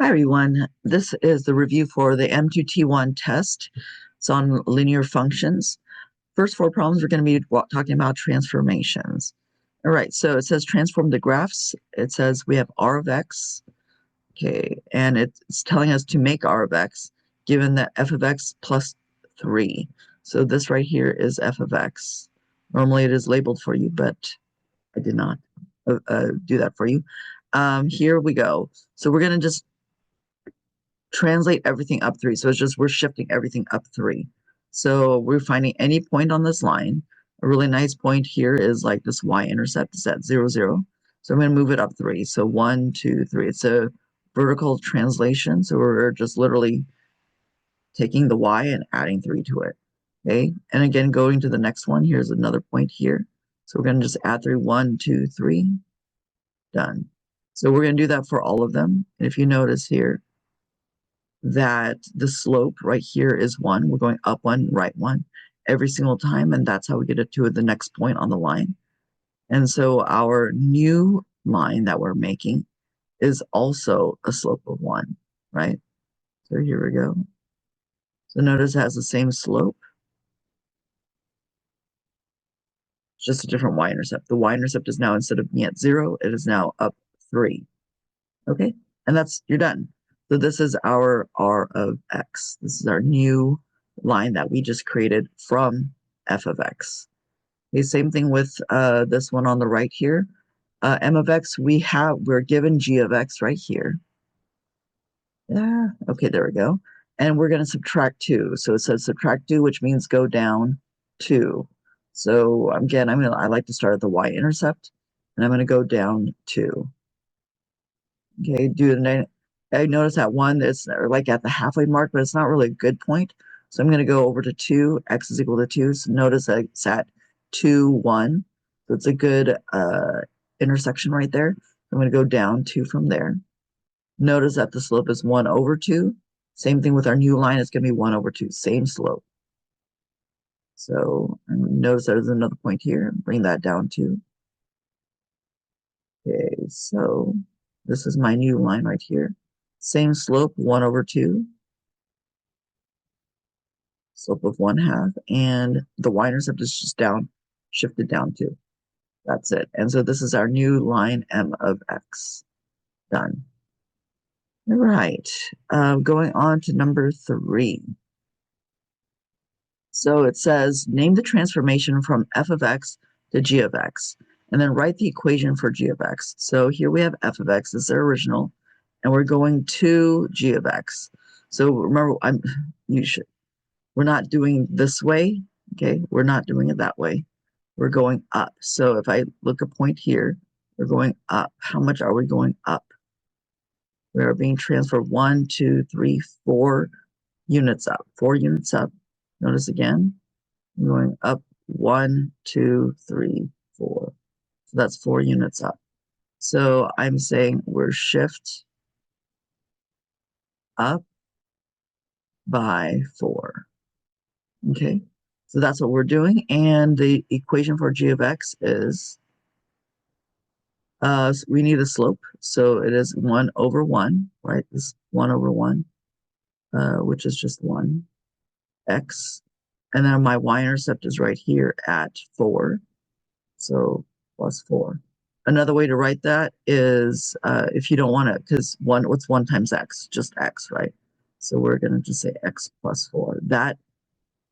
Hi, everyone. This is the review for the M2T1 test. It's on linear functions. First four problems, we're going to be talking about transformations. All right, so it says transform the graphs. It says we have r of x, okay, and it's telling us to make r of x given that f of x plus 3. So this right here is f of x. Normally it is labeled for you, but I did not do that for you. Here we go. So we're going to just translate everything up 3. So it's just we're shifting everything up 3. So we're finding any point on this line. A really nice point here is like this y-intercept is at 0, 0. So I'm going to move it up 3. So 1, 2, 3. It's a vertical translation. So we're just literally taking the y and adding 3 to it. Okay. And again, going to the next one, here's another point here. So we're going to just add 3, 1, 2, 3. Done. So we're going to do that for all of them. And if you notice here, that the slope right here is 1. We're going up 1, right 1 every single time, and that's how we get it to the next point on the line. And so our new line that we're making is also a slope of 1, right? So here we go. So notice it has the same slope, just a different y-intercept. The y-intercept is now, instead of being at 0, it is now up 3. Okay, and you're done. So this is our r of x. This is our new line that we just created from f of x. Okay, same thing with this one on the right here. M of x, we're given g of x right here. Yeah, okay, there we go. And we're going to subtract 2. So it says subtract 2, which means go down 2. So again, I like to start at the y-intercept, and I'm going to go down 2. Okay, I notice that 1 is like at the halfway mark, but it's not really a good point. So I'm going to go over to 2, x is equal to 2. So notice that it's at 2, 1. So it's a good intersection right there. I'm going to go down 2 from there. Notice that the slope is 1 over 2. Same thing with our new line, it's going to be 1 over 2, same slope. So notice there's another point here, bring that down 2. Okay, so this is my new line right here. Same slope, 1 over 2. Slope of 1/2. And the y-intercept is just shifted down 2. That's it. And so this is our new line m of x. Done. All right. Going on to number 3. So it says, name the transformation from f of x to g of x, and then write the equation for g of x. So here we have f of x as their original, and we're going to g of x. So remember, we're not doing this way, okay? We're not doing it that way. We're going up. So if I look a point here, we're going up. How much are we going up? We are being transferred 1, 2, 3, 4 units up. 4 units up. Notice again, I'm going up 1, 2, 3, 4. So that's 4 units up. So I'm saying we're shift up by 4. Okay, so that's what we're doing. And the equation for g of x is, so we need a slope. So it is 1 over 1, right? This 1 over 1, which is just 1, x. And then my y-intercept is right here at 4. So plus 4. Another way to write that is if you don't want to, because what's 1 times x? Just x, right? So we're going to just say x plus 4. That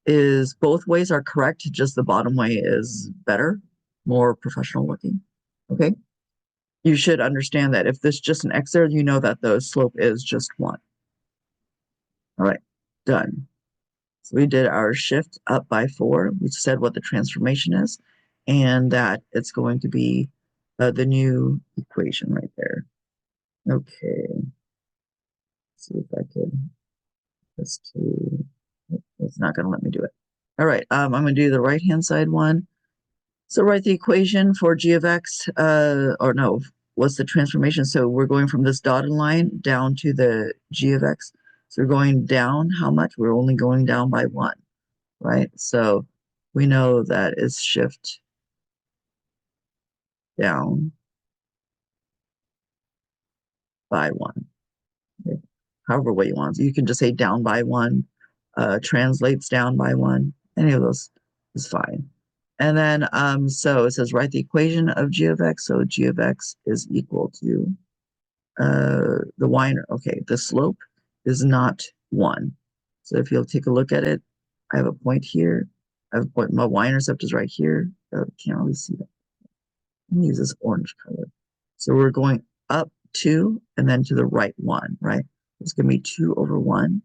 is, both ways are correct, just the bottom way is better, more professional looking. Okay? You should understand that if there's just an x there, you know that the slope is just 1. All right, done. So we did our shift up by 4. We said what the transformation is, and that it's going to be the new equation right there. Okay. Let's see if I could just to. It's not going to let me do it. All right. I'm going to do the right-hand side one. So write the equation for g of x, or no, what's the transformation? So we're going from this dotted line down to the g of x. So we're going down how much? We're only going down by 1, right? So we know that is shift down by 1. Okay. however way you want. So you can just say down by 1, translates down by 1. Any of those is fine. And then, so it says write the equation of g of x. So g of x is equal to the y, okay, the slope is not 1. So if you'll take a look at it, I have a point here. I have a point, my y-intercept is right here. Can't really see that. Let me use this orange color. So we're going up 2 and then to the right 1, right? It's going to be 2 over 1.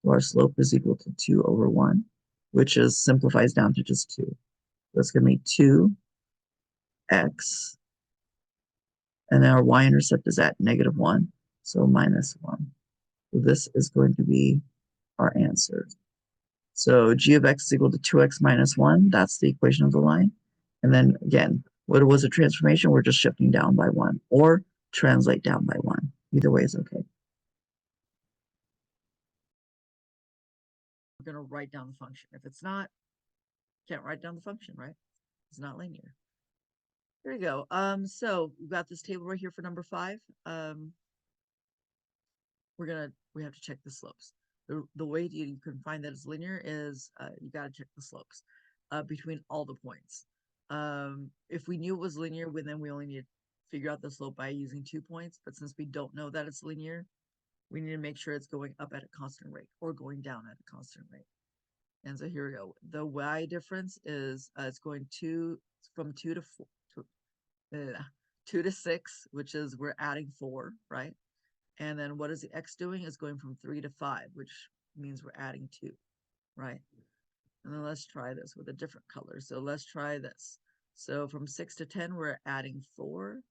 So our slope is equal to 2 over 1, which is simplifies down to just 2. So it's going to be 2x, and then our y-intercept is at -1, so -1. So this is going to be our answer. So g of x is equal to 2x minus 1. That's the equation of the line. And then again, what was a transformation? We're just shifting down by 1 or translate down by 1. Either way is okay. We're going to write down the function. If it's not, can't write down the function, right? It's not linear. There you go. So we've got this table right here for number 5. We have to check the slopes. The way you can find that it's linear is you got to check the slopes between all the points. If we knew it was linear, then we only need to figure out the slope by using 2 points. But since we don't know that it's linear, we need to make sure it's going up at a constant rate or going down at a constant rate. And so here we go. The y difference is it's going from 2 to 4, 2 to 6, which is we're adding 4, right? And then what is the x doing? Is going from 3 to 5, which means we're adding 2, right? And then let's try this with a different color. So let's try this. So from 6 to 10, we're adding 4.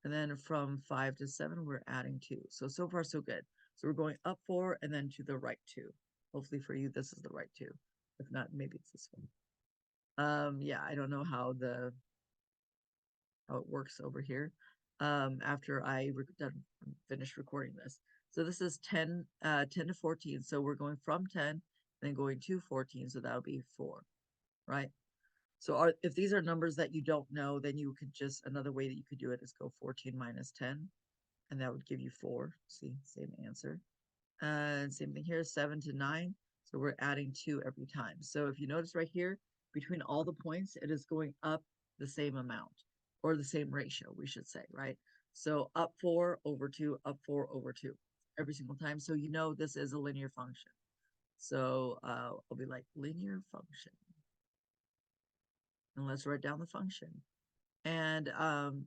And then from 5 to 7, we're adding 2. So far, so good. So we're going up 4 and then to the right 2. Hopefully for you, this is the right 2. If not, maybe it's this one. Yeah, I don't know how it works over here. After I finish recording this. So this is 10 to 14. So we're going from 10, then going to 14. So that'll be 4, right? So if these are numbers that you don't know, then you could just, another way that you could do it is go 14 minus 10, and that would give you 4. See, same answer. And same thing here, 7 to 9. So we're adding 2 every time. So if you notice right here, between all the points, it is going up the same amount, or the same ratio, we should say, right? So up 4 over 2, up 4 over 2 every single time. So you know this is a linear function. So I'll be like linear function. And let's write down the function. And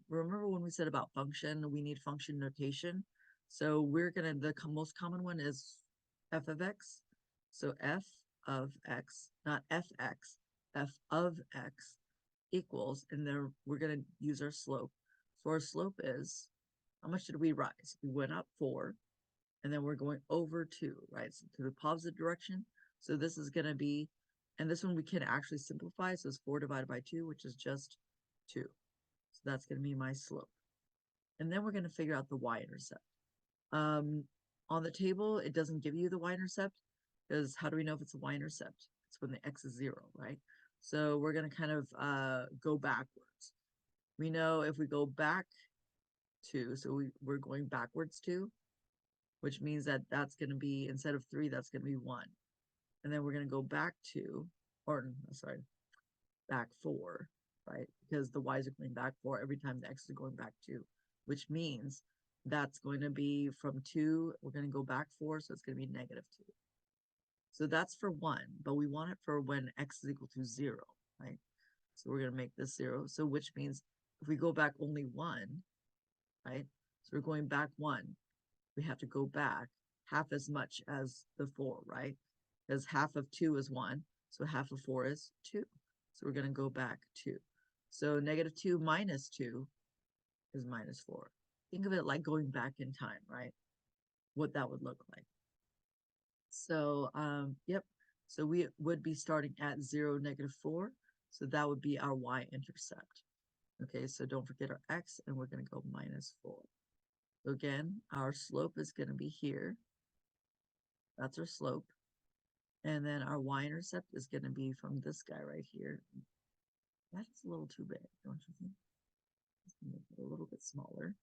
remember when we said about function, we need function notation. So we're going to, the most common one is f of x. So f of x, not fx, f of x equals, and then we're going to use our slope. So our slope is, how much did we rise? We went up 4, and then we're going over 2, right? So to the positive direction. So this is going to be, and this one we can actually simplify. So it's 4 divided by 2, which is just 2. So that's going to be my slope. And then we're going to figure out the y-intercept. On the table, it doesn't give you the y-intercept, because how do we know if it's a y-intercept? It's when the x is 0, right? So we're going to kind of go backwards. We know if we go back 2, so we're going backwards 2, which means that that's going to be, instead of 3, that's going to be 1. And then we're going to go back 2, or sorry, back 4, right? Because the y's are going back 4 every time the x is going back 2, which means that's going to be from 2, we're going to go back 4, so it's going to be -2. So that's for 1, but we want it for when x is equal to 0, right? So we're going to make this 0. So which means if we go back only 1, right? So we're going back 1. We have to go back half as much as the 4, right? Because half of 2 is 1. So half of 4 is 2. So we're going to go back 2. So -2 minus 2 is -4. Think of it like going back in time, right? What that would look like. So, yep. So we would be starting at 0, -4. So that would be our y-intercept. Okay, so don't forget our x, and we're going to go -4. So again, our slope is going to be here. That's our slope. And then our y-intercept is going to be from this guy right here. That's a little too big, don't you think? Let's make it a little bit smaller.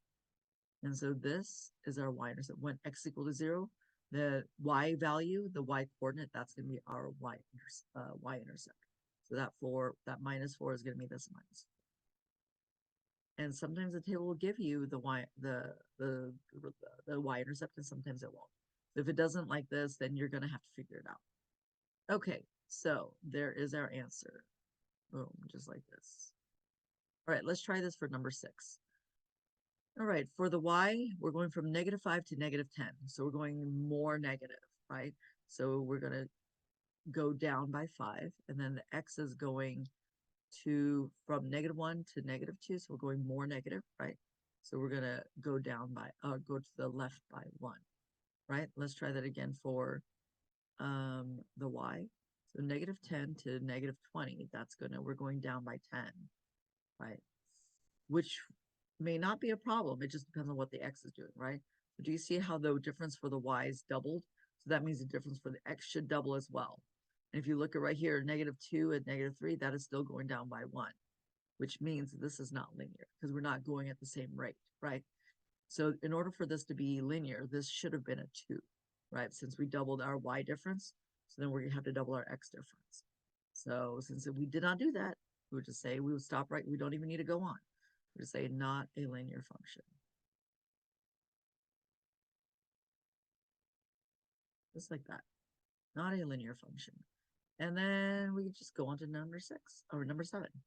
And so this is our y-intercept when x equal to 0. The y value, the y coordinate, that's going to be our y-intercept. So that -4 is going to be this minus. And sometimes the table will give you the y-intercept, and sometimes it won't. So if it doesn't like this, then you're going to have to figure it out. Okay, so there is our answer. Boom, just like this. All right, let's try this for number 6. All right, for the y, we're going from -5 to -10. So we're going more negative, right? So we're going to go down by 5, and then the x is going to from -1 to -2, so we're going more negative, right? So we're gonna go down by go to the left by 1, right? Let's try that again for the y. So -10 to -20, we're going down by 10, right? Which may not be a problem, it just depends on what the x is doing, right? So do you see how the difference for the y is doubled? So that means the difference for the x should double as well. And if you look at right here, -2 and -3, that is still going down by 1, which means this is not linear because we're not going at the same rate, right? So in order for this to be linear, this should have been a 2, right? Since we doubled our y difference, so then we're gonna have to double our x difference. So since we did not do that, we would just say we would stop right. We don't even need to go on. We would say not a linear function. Just like that. Not a linear function. And then we just go on to number 6 or number 7.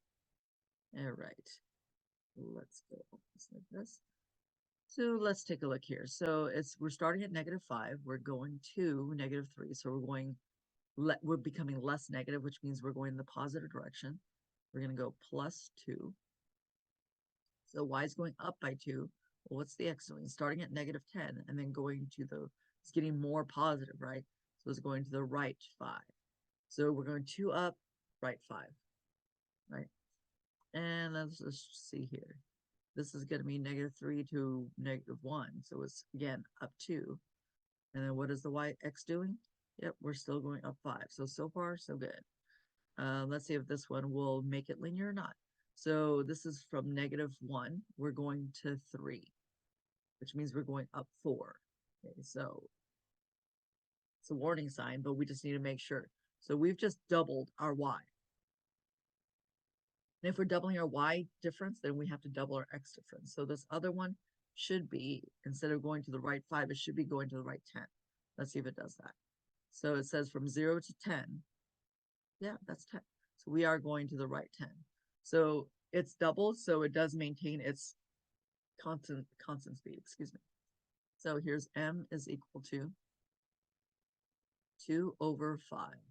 All right. Let's go just like this. So let's take a look here. So we're starting at -5. We're going to -3. So we're becoming less negative, which means we're going in the positive direction. We're going to go +2. So y is going up by 2. Well, what's the x doing? Starting at -10 and then going to it's getting more positive, right? So it's going to the right 5. So we're going 2 up, right 5, right? And let's just see here. This is going to be -3 to -1. So it's, again, up 2. And then what is the y-x doing? Yep, we're still going up 5. So far, so good. Let's see if this one will make it linear or not. So this is from -1. We're going to 3, which means we're going up 4. Okay, so it's a warning sign, but we just need to make sure. So we've just doubled our y. And if we're doubling our y difference, then we have to double our x difference. So this other one should be, instead of going to the right 5, it should be going to the right 10. Let's see if it does that. So it says from 0 to 10. Yeah, that's 10. So we are going to the right 10. So it's doubled, so it does maintain its constant speed, excuse me. So here's m is equal to 2/5.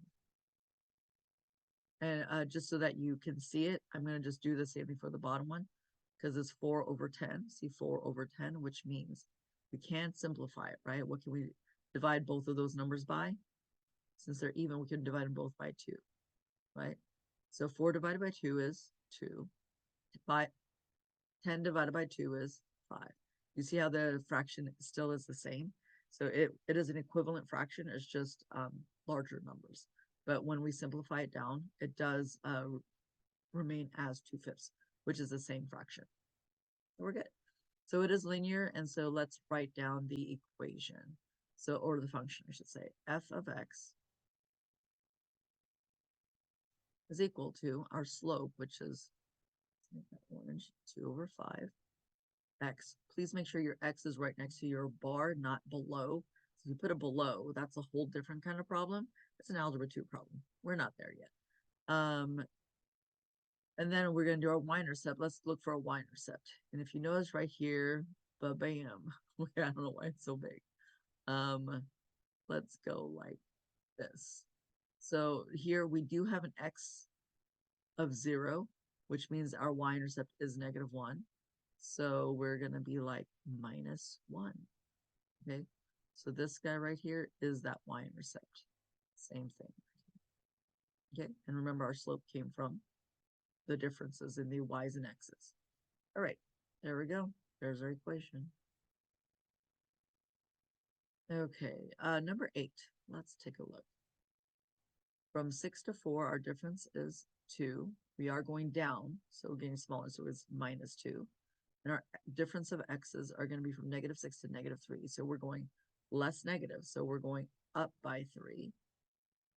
And just so that you can see it, I'm going to just do the same thing for the bottom one, because it's 4/10. See, 4/10, which means we can't simplify it, right? What can we divide both of those numbers by? Since they're even, we can divide them both by 2, right? So 4 divided by 2 is 2. 10 divided by 2 is 5. You see how the fraction still is the same? So it is an equivalent fraction. It's just larger numbers. But when we simplify it down, it does remain as 2/5, which is the same fraction. So we're good. So it is linear, and so let's write down the equation. So, or the function, I should say. F of x is equal to our slope, which is, let's make that orange, 2/5. X. Please make sure your x is right next to your bar, not below. So if you put it below, that's a whole different kind of problem. It's an algebra 2 problem. We're not there yet. And then we're going to do our y-intercept. Let's look for a y-intercept. And if you notice right here, ba-bam. I don't know why it's so big. Let's go like this. So here we do have an x of 0, which means our y-intercept is -1. So we're going to be like -1. Okay. So this guy right here is that y-intercept. Same thing. Okay. And remember, our slope came from the differences in the y's and x's. All right. There we go. There's our equation. Okay. Number 8. Let's take a look. From 6 to 4, our difference is 2. We are going down, so we're getting smaller, so it's -2. And our difference of x's are going to be from -6 to -3. So we're going less negative. So we're going up by 3.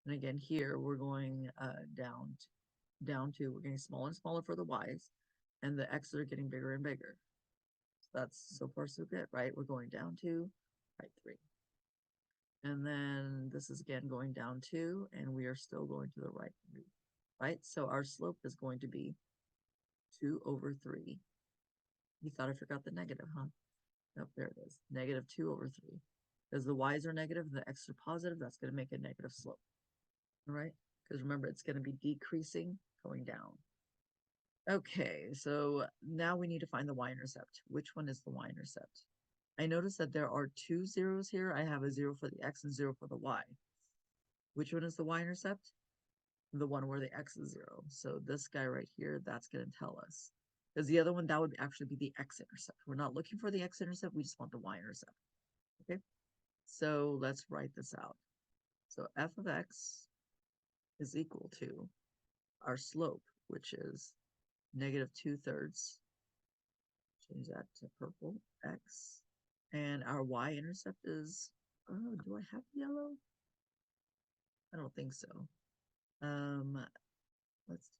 And again, here we're going down 2. We're getting smaller and smaller for the y's, and the x's are getting bigger and bigger. So that's so far so good, right? We're going down 2, right 3. And then this is again going down 2, and we are still going to the right 3, right? So our slope is going to be 2 over 3. You thought I forgot the negative, huh? Nope, there it is. Negative 2 over 3. Because the y's are negative and the x's are positive, that's going to make a negative slope. All right? Because remember, it's going to be decreasing, going down. Okay, so now we need to find the y-intercept. Which one is the y-intercept? I notice that there are 2 zeros here. I have a 0 for the x and 0 for the y. Which one is the y-intercept? The one where the x is 0. So this guy right here, that's going to tell us. Because the other one, that would actually be the x-intercept. We're not looking for the x-intercept, we just want the y-intercept. Okay, so let's write this out. So f of x is equal to our slope, which is negative 2/3. Change that to purple, x. And our y-intercept is, oh, do I have yellow? I don't think so. Let's,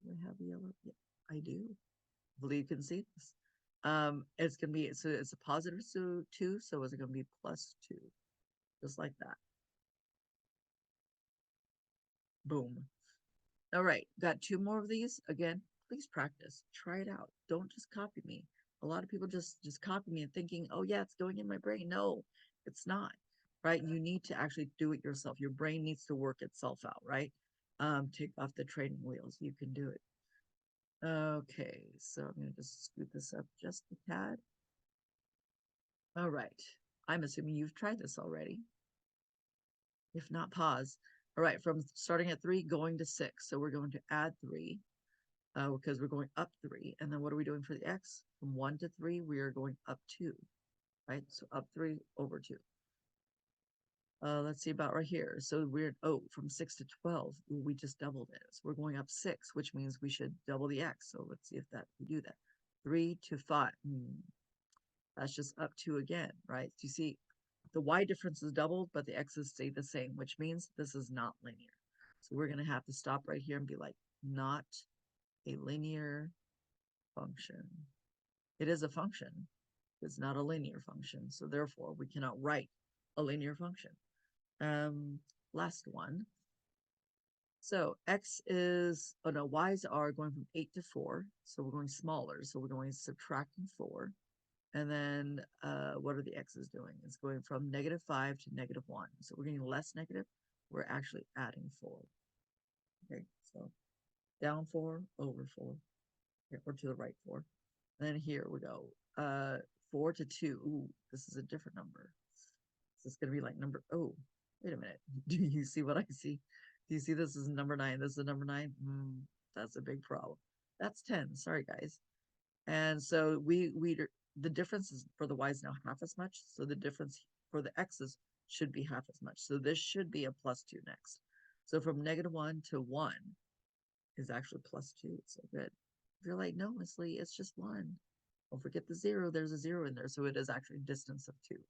do I have yellow? Yeah, I do. I believe you can see this. It's gonna be, so it's a positive 2, so it's gonna be plus 2, just like that. Boom. All right, got 2 more of these. Again, please practice. Try it out. Don't just copy me. A lot of people just copy me and thinking, oh yeah, it's going in my brain. No, it's not. Right? You need to actually do it yourself. Your brain needs to work itself out, right? Take off the training wheels. You can do it. Okay, so I'm gonna just scoot this up just a tad. All right. I'm assuming you've tried this already. If not, pause. All right, from starting at 3, going to 6. So we're going to add 3. Because we're going up 3. And then what are we doing for the x? From 1 to 3, we are going up 2, right? So up 3 over 2. Let's see about right here. So we're, from 6 to 12, we just doubled it. So we're going up 6, which means we should double the x. So let's see if we do that. 3 to 5. That's just up 2 again, right? So you see, the y difference is doubled, but the x's stay the same, which means this is not linear. So we're going to have to stop right here and be like, not a linear function. It is a function. It's not a linear function. So therefore, we cannot write a linear function. Last one. So x is, y's are going from 8 to 4. So we're going smaller. So we're going subtracting 4. And then what are the x's doing? It's going from -5 to -1. So we're getting less negative. We're actually adding 4. Okay, so down 4, over 4, or to the right 4. And then here we go. 4 to 2. Ooh, this is a different number. So it's going to be like number, oh, wait a minute. Do you see what I see? Do you see this is number 9? This is number 9? That's a big problem. That's 10. Sorry, guys. And so the difference is for the y's now half as much. So the difference for the x's should be half as much. So this should be a +2 next. So from -1 to 1 is actually +2. It's so good. If you're like, no, Miss Lee, it's just 1. Don't forget the 0. There's a 0 in there. So it is actually a distance of 2.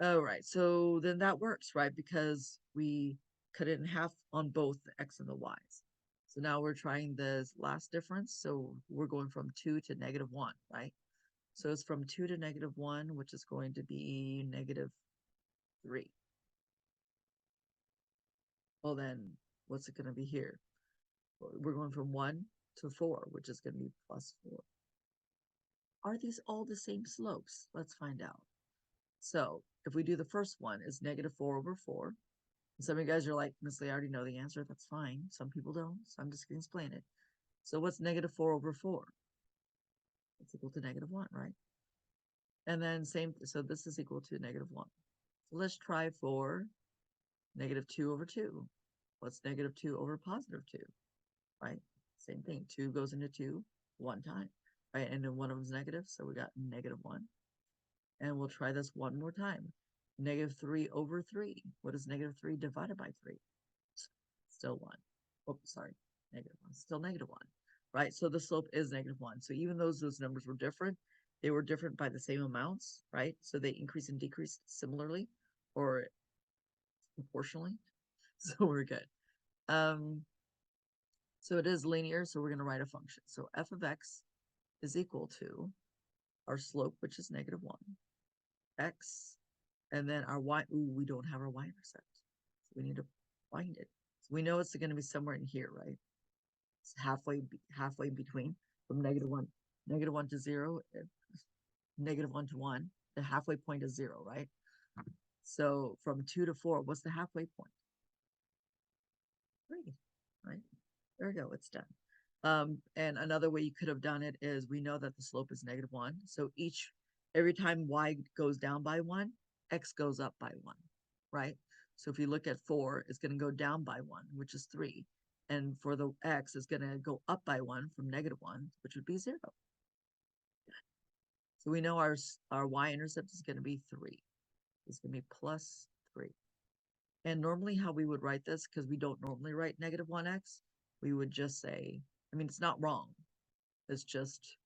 All right. So then that works, right? Because we cut it in half on both the x and the y's. So now we're trying this last difference. So we're going from 2 to -1, right? So it's from 2 to -1, which is going to be -3. Well, then what's it going to be here? We're going from 1 to 4, which is going to be +4. Are these all the same slopes? Let's find out. So if we do the first one, it's -4 over 4. And some of you guys are like, Miss Lee, I already know the answer. That's fine. Some people don't, so I'm just going to explain it. So what's -4 over 4? It's equal to -1, right? And then same, so this is equal to -1. So let's try for -2 over 2. What's -2 over +2, right? Same thing. 2 goes into 2 one time, right? And then one of them is negative, so we got -1. And we'll try this one more time. -3 over 3. What is -3 divided by 3? Still 1. Oh, sorry, -1. Still -1, right? So the slope is -1. So even though those numbers were different, they were different by the same amounts, right? So they increase and decrease similarly or proportionally. So we're good. So it is linear, so we're going to write a function. So f of x is equal to our slope, which is -1, x, and then our y. Ooh, we don't have our y-intercept. So we need to find it. So we know it's going to be somewhere in here, right? It's halfway between from -1 to 0, -1 to 1. The halfway point is 0, right? So from 2 to 4, what's the halfway point? 3, right? There we go, it's done. And another way you could have done it is we know that the slope is -1. So every time y goes down by 1, x goes up by 1, right? So if you look at 4, it's going to go down by 1, which is 3. And for the x, it's going to go up by 1 from -1, which would be 0. So we know our y-intercept is going to be 3. It's going to be plus 3. And normally how we would write this, because we don't normally write -1x, we would just say, I mean, it's not wrong. It's just,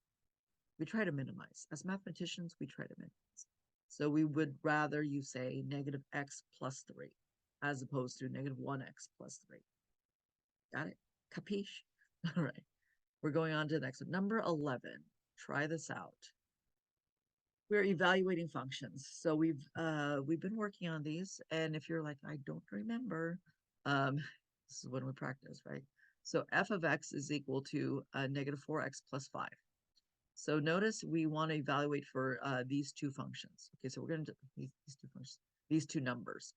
we try to minimize. As mathematicians, we try to minimize. So we would rather you say -x plus 3, as opposed to -1x plus 3. Got it? Capiche? All right. We're going on to the next one. Number 11. Try this out. We're evaluating functions. So we've been working on these, and if you're like, I don't remember, this is when we practice, right? So f of x is equal to -4x plus 5. So notice we want to evaluate for these two functions. Okay, so we're going to these two functions, these two numbers.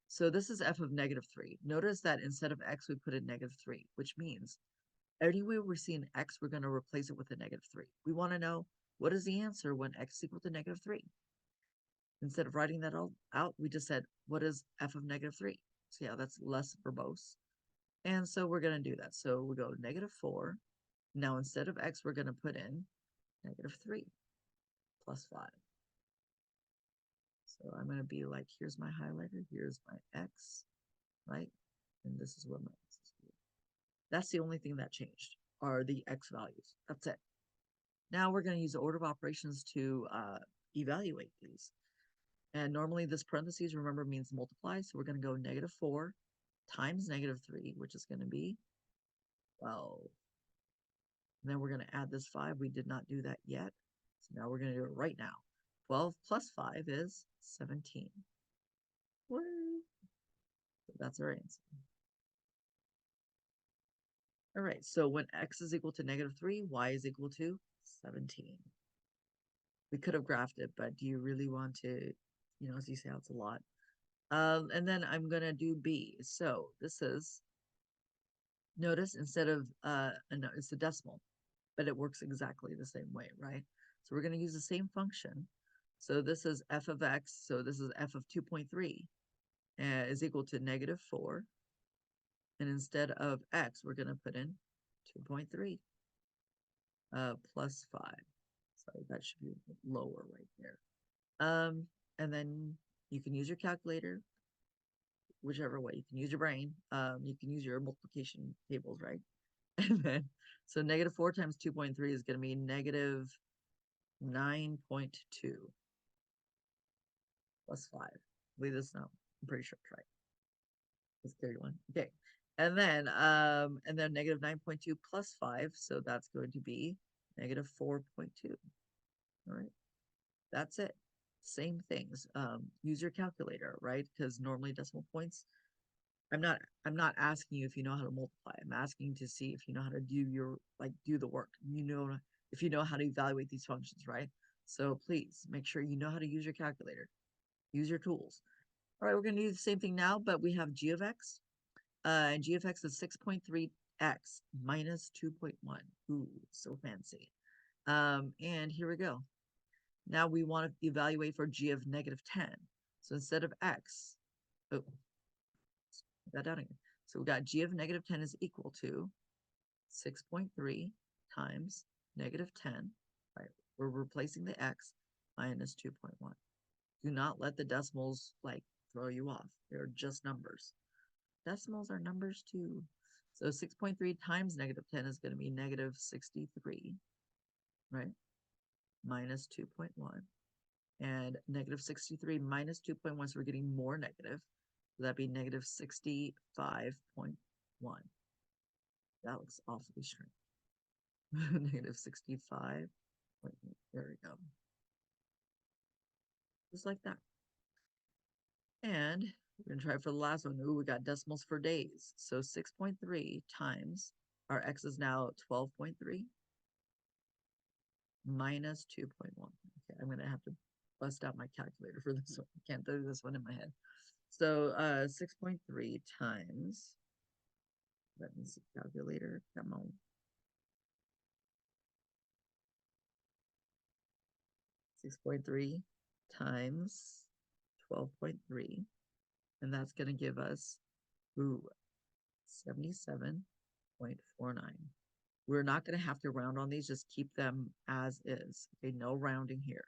So this is f of -3. Notice that instead of x, we put in -3, which means anywhere we see an x, we're going to replace it with a -3. We want to know what is the answer when x is equal to -3. Instead of writing that all out, we just said, what is f of -3? So yeah, that's less verbose. And so we're going to do that. So we go -4. Now instead of x, we're going to put in -3 plus 5. So I'm going to be like, here's my highlighter, here's my x, right? And this is where my x is. That's the only thing that changed, are the x values. That's it. Now we're going to use the order of operations to evaluate these. And normally this parentheses, remember, means multiply. So we're going to go -4 times -3, which is going to be 12. And then we're going to add this 5. We did not do that yet. So now we're going to do it right now. 12 plus 5 is 17. Woo! So that's our answer. All right, so when x is equal to -3, y is equal to 17. We could have graphed it, but do you really want to, as you say, it's a lot. And then I'm going to do B. So this is, notice instead of, no, it's a decimal, but it works exactly the same way, right? So we're going to use the same function. So this is f of x, so this is f of 2.3 is equal to -4. And instead of x, we're going to put in 2.3 plus 5. Sorry, that should be lower right there. And then you can use your calculator, whichever way. You can use your brain. You can use your multiplication tables, right? And then, so -4 times 2.3 is going to be -9.2 plus 5. Leave this now. I'm pretty sure it's right. It's 31. Okay. And then -9.2 plus 5. So that's going to be -4.2. All right. That's it. Same things. Use your calculator, right? Because normally decimal points, I'm not asking you if you know how to multiply. I'm asking to see if you know how to do the work. If you know how to evaluate these functions, right? So please make sure you know how to use your calculator. Use your tools. All right, we're going to do the same thing now, but we have g of x. And g of x is 6.3x minus 2.1. Ooh, so fancy. And here we go. Now we want to evaluate for g of -10. So instead of x, put that down again. So we got g of -10 is equal to 6.3 times -10. Right, we're replacing the x minus 2.1. Do not let the decimals throw you off. They're just numbers. Decimals are numbers too. So 6.3 times -10 is going to be -63, right? minus 2.1. And negative 63 minus 2.1, so we're getting more negative. So that'd be negative 65.1. That looks awfully strange. Negative 65. There we go. Just like that. And we're gonna try for the last one. Ooh, we got decimals for days. So 6.3 times our x is now 12.3 minus 2.1. Okay, I'm gonna have to bust out my calculator for this one. I can't do this one in my head. So 6.3 times, let me see, calculator, come on. 6.3 times 12.3, and that's going to give us, 77.49. We're not going to have to round on these, just keep them as is. Okay, no rounding here.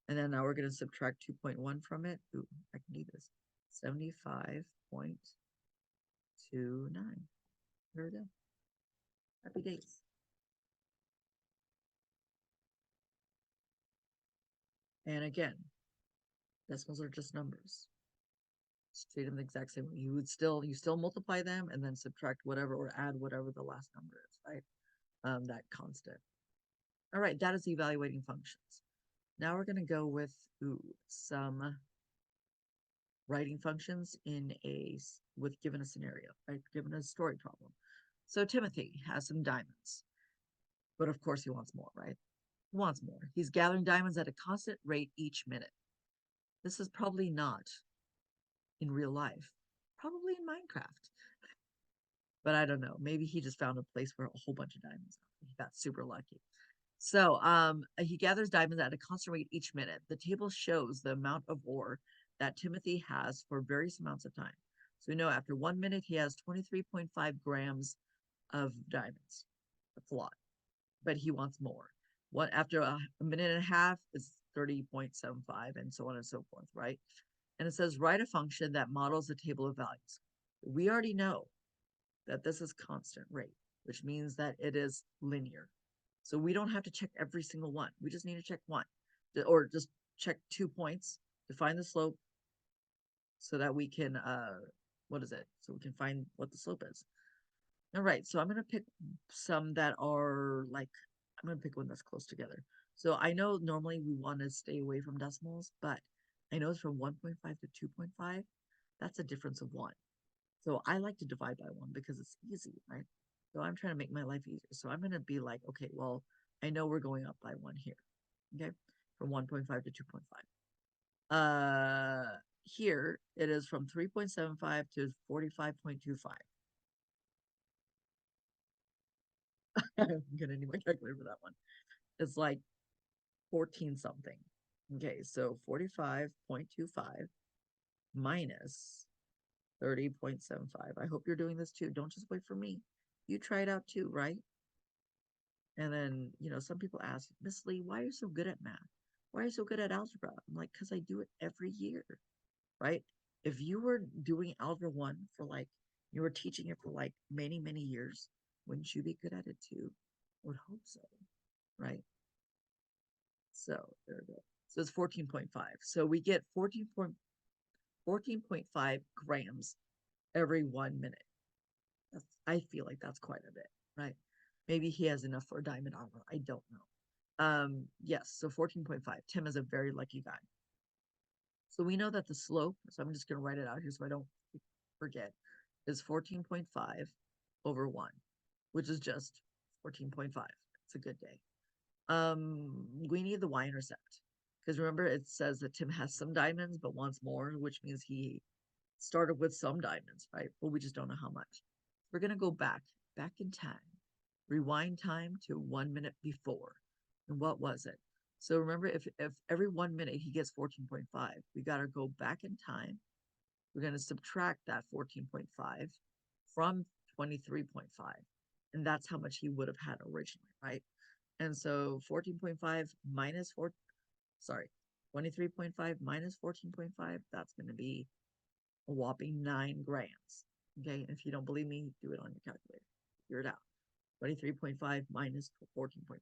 And then now we're going to subtract 2.1 from it. Ooh, I can do this. 75.29. There we go. Happy days. And again, decimals are just numbers. Treat them the exact same way. You still multiply them and then subtract whatever or add whatever the last number is, right? That constant. All right, that is evaluating functions. Now we're going to go with some writing functions given a scenario, right? Given a story problem. So Timothy has some diamonds, but of course he wants more, right? He wants more. He's gathering diamonds at a constant rate each minute. This is probably not in real life, probably in Minecraft. But I don't know. Maybe he just found a place where a whole bunch of diamonds are. He got super lucky. So he gathers diamonds at a constant rate each minute. The table shows the amount of ore that Timothy has for various amounts of time. So we know after 1 minute, he has 23.5 grams of diamonds. That's a lot, but he wants more. After a minute and a half is 30.75 and so on and so forth, right? And it says, write a function that models the table of values. We already know that this is constant rate, which means that it is linear. So we don't have to check every single one. We just need to check one, or just check 2 points to find the slope so that we can, so we can find what the slope is. All right, so I'm going to pick some that are like, I'm going to pick one that's close together. So I know normally we want to stay away from decimals, but I know it's from 1.5 to 2.5. That's a difference of 1. So I like to divide by 1 because it's easy, right? So I'm trying to make my life easier. So I'm going to be like, okay, well, I know we're going up by 1 here, okay? From 1.5 to 2.5. Here it is from 3.75 to 45.25. I'm gonna need my calculator for that one. It's like 14 something. Okay, so 45.25 minus 30.75. I hope you're doing this too. Don't just wait for me. You try it out too, right? And then, some people ask, Miss Lee, why are you so good at math? Why are you so good at algebra? I'm like, because I do it every year, right? If you were doing Algebra 1 for you were teaching it for many, many years, wouldn't you be good at it too? I would hope so, right? So there we go. So it's 14.5. So we get 14.5 grams every 1 minute. I feel like that's quite a bit, right? Maybe he has enough for a diamond armor. I don't know. Yes, so 14.5. Tim is a very lucky guy. So we know that the slope, so I'm just going to write it out here so I don't forget, is 14.5 over 1, which is just 14.5. It's a good day. We need the y-intercept because remember it says that Tim has some diamonds but wants more, which means he started with some diamonds, right? But we just don't know how much. We're going to go back in time, rewind time to 1 minute before. And what was it? So remember, if every 1 minute he gets 14.5, we got to go back in time. We're going to subtract that 14.5 from 23.5. And that's how much he would have had originally, right? And so 14.5 minus 23.5 minus 14.5, that's going to be a whopping 9 grams. Okay, and if you don't believe me, do it on your calculator. Figure it out. 23.5 minus 14.5.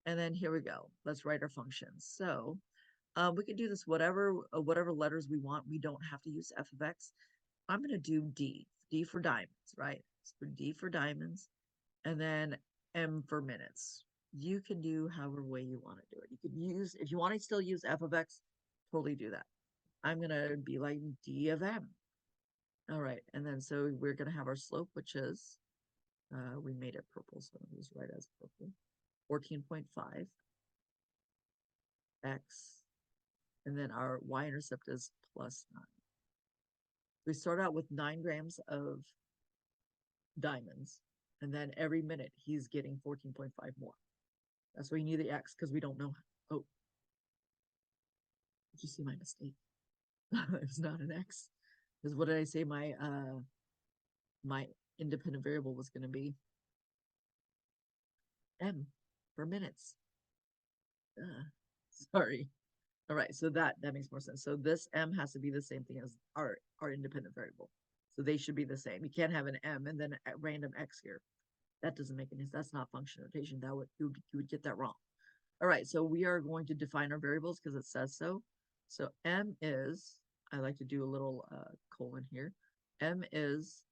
And then here we go. Let's write our functions. So we can do this whatever letters we want. We don't have to use f of x. I'm going to do D for diamonds, right? So D for diamonds, and then M for minutes. You can do however way you want to do it. You can use, if you want to still use f of x, totally do that. I'm going to be like D of M. All right, and then so we're going to have our slope, which is, we made it purple, so I'll just write as purple, 14.5 x, and then our y-intercept is plus 9. We start out with 9 grams of diamonds, and then every minute he's getting 14.5 more. That's why you need the x, because we don't know. Oh, did you see my mistake? It's not an x. Because what did I say my independent variable was going to be? M for minutes. Sorry. All right, so that makes more sense. So this M has to be the same thing as our independent variable. So they should be the same. You can't have an M and then a random X here. That doesn't make any sense. That's not function notation. That would you would get that wrong. All right, so we are going to define our variables because it says so. So M is, I like to do a little colon here. M is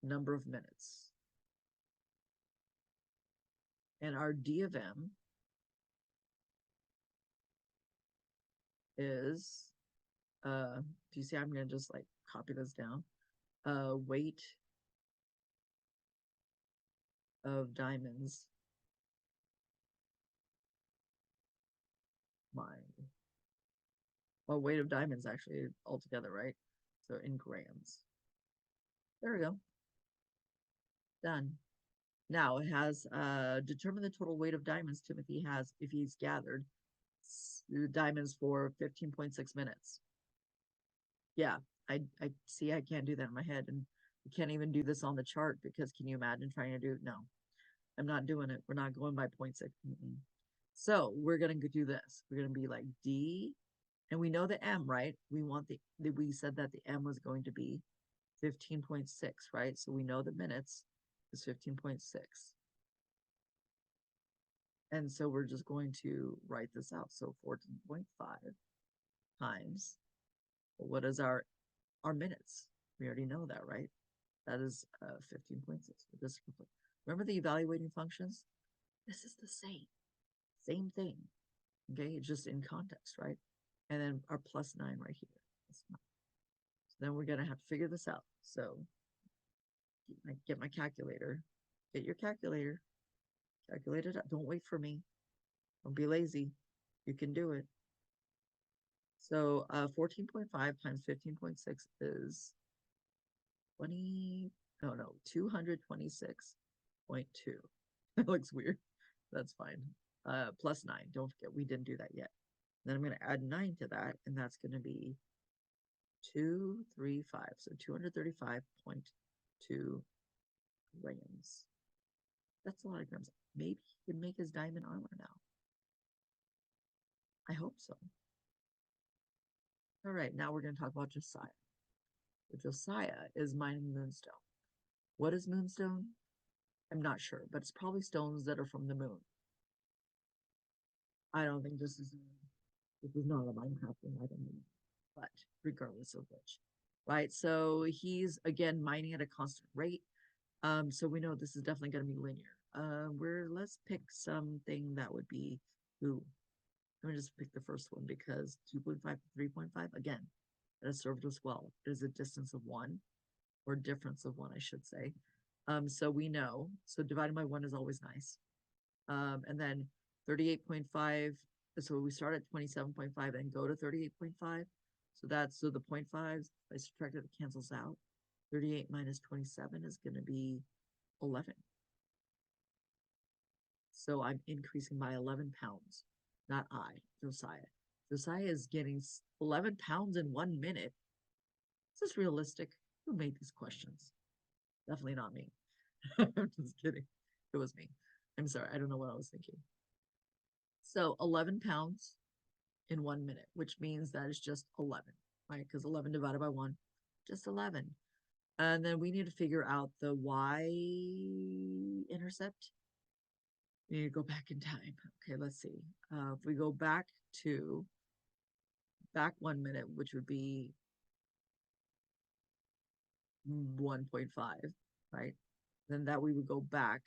number of minutes. And our D of M is, do you see, I'm going to just like copy this down. Weight of diamonds mined. Well, weight of diamonds actually altogether, right? So in grams. There we go. Done. Now it has determine the total weight of diamonds Timothy has if he's gathered diamonds for 15.6 minutes. Yeah, I see. I can't do that in my head, and we can't even do this on the chart because can you imagine trying to do? No, I'm not doing it. We're not going by 0.6. So we're gonna do this. We're gonna be like D, and we know the M, right? We want we said that the M was going to be 15.6, right? So we know the minutes is 15.6. And so we're just going to write this out. So 14.5 times, what is our minutes? We already know that, right? That is 15.6. Remember the evaluating functions? This is the same thing. Okay, it's just in context, right? And then our plus 9 right here. So then we're gonna have to figure this out. So get my calculator. Get your calculator. Calculate it up. Don't wait for me. Don't be lazy. You can do it. So 14.5 times 15.6 is 226.2. That looks weird. That's fine. Plus 9. Don't forget, we didn't do that yet. Then I'm going to add 9 to that, and that's going to be 235. So 235.2 grams. That's a lot of grams. Maybe he can make his diamond armor now. I hope so. All right, now we're going to talk about Josiah. So Josiah is mining moonstone. What is moonstone? I'm not sure, but it's probably stones that are from the moon. I don't think this is not a Minecraft thing. I don't know, but regardless of which, right? So he's again mining at a constant rate. So we know this is definitely going to be linear. Let's pick something that would be ooh. Let me just pick the first one because 2.5 to 3.5 again, that has served us well. It is a distance of 1 or difference of 1, I should say. So we know, so dividing by 1 is always nice. And then 38.5, so we start at 27.5 and go to 38.5. So the 0.5, if I subtract it, it cancels out. 38 minus 27 is going to be 11. So I'm increasing by 11 pounds, not Josiah. Josiah is getting 11 pounds in 1 minute. Is this realistic? Who made these questions? Definitely not me. I'm just kidding. It was me. I'm sorry. I don't know what I was thinking. So 11 pounds in 1 minute, which means that is just 11, right? Because 11 divided by 1, just 11. And then we need to figure out the y-intercept. We need to go back in time. Okay, let's see. If we go back 1 minute, which would be 1.5, right? Then that we would go back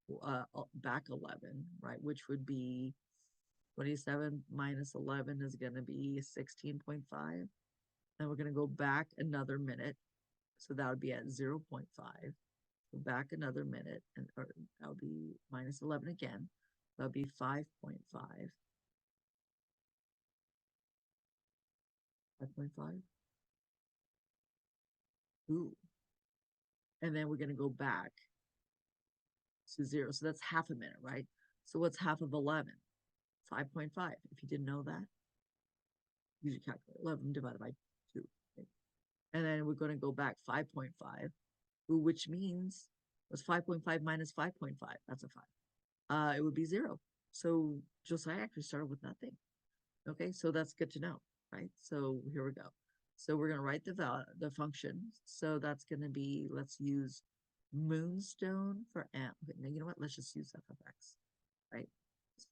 11, right? Which would be 27 minus 11 is going to be 16.5. Then we're going to go back another minute. So that would be at 0.5. Go back another minute, and that would be minus 11 again. That would be 5.5. 5.5. Ooh. And then we're going to go back to 0. So that's half a minute, right? So what's half of 11? 5.5. If you didn't know that, use your calculator. 11 divided by 2. Okay. And then we're going to go back 5.5, which means what's 5.5 minus 5.5? That's a 5. It would be 0. So Josiah actually started with nothing. Okay, so that's good to know, right? So here we go. So we're going to write the function. So that's going to be, let's use moonstone for m. Okay, now you know what? Let's just use f of x, right?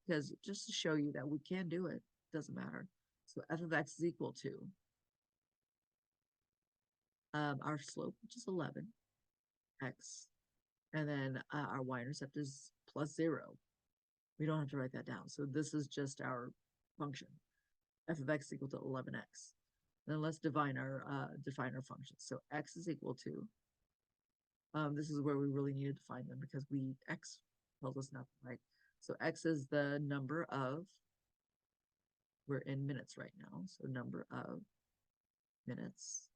Because just to show you that we can do it, doesn't matter. So f of x is equal to our slope, which is 11, x, and then our y-intercept is plus 0. We don't have to write that down. So this is just our function. F of x is equal to 11x. Then let's define our function. So x is equal to, this is where we really need to define them because x tells us nothing, right? So x is the number of, we're in minutes right now, so number of minutes.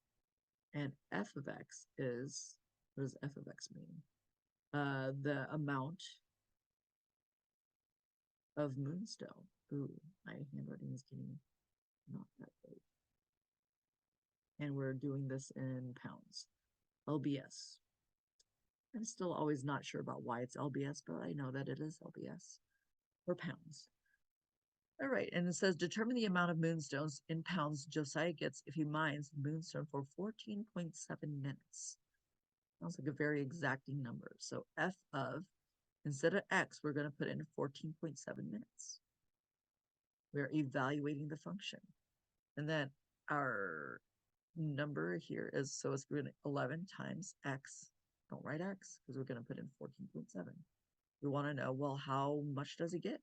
And f of x is, what does f of x mean? The amount of moonstone. Ooh, my handwriting is getting not that great. And we're doing this in pounds. LBS. I'm still always not sure about why it's LBS, but I know that it is LBS for pounds. All right, and it says determine the amount of moonstones in pounds Josiah gets if he mines moonstone for 14.7 minutes. Sounds like a very exacting number. So F of, instead of X, we're going to put in 14.7 minutes. We're evaluating the function. And then our number here is, so it's going to 11 times X. Don't write X because we're going to put in 14.7. We want to know, well, how much does it get?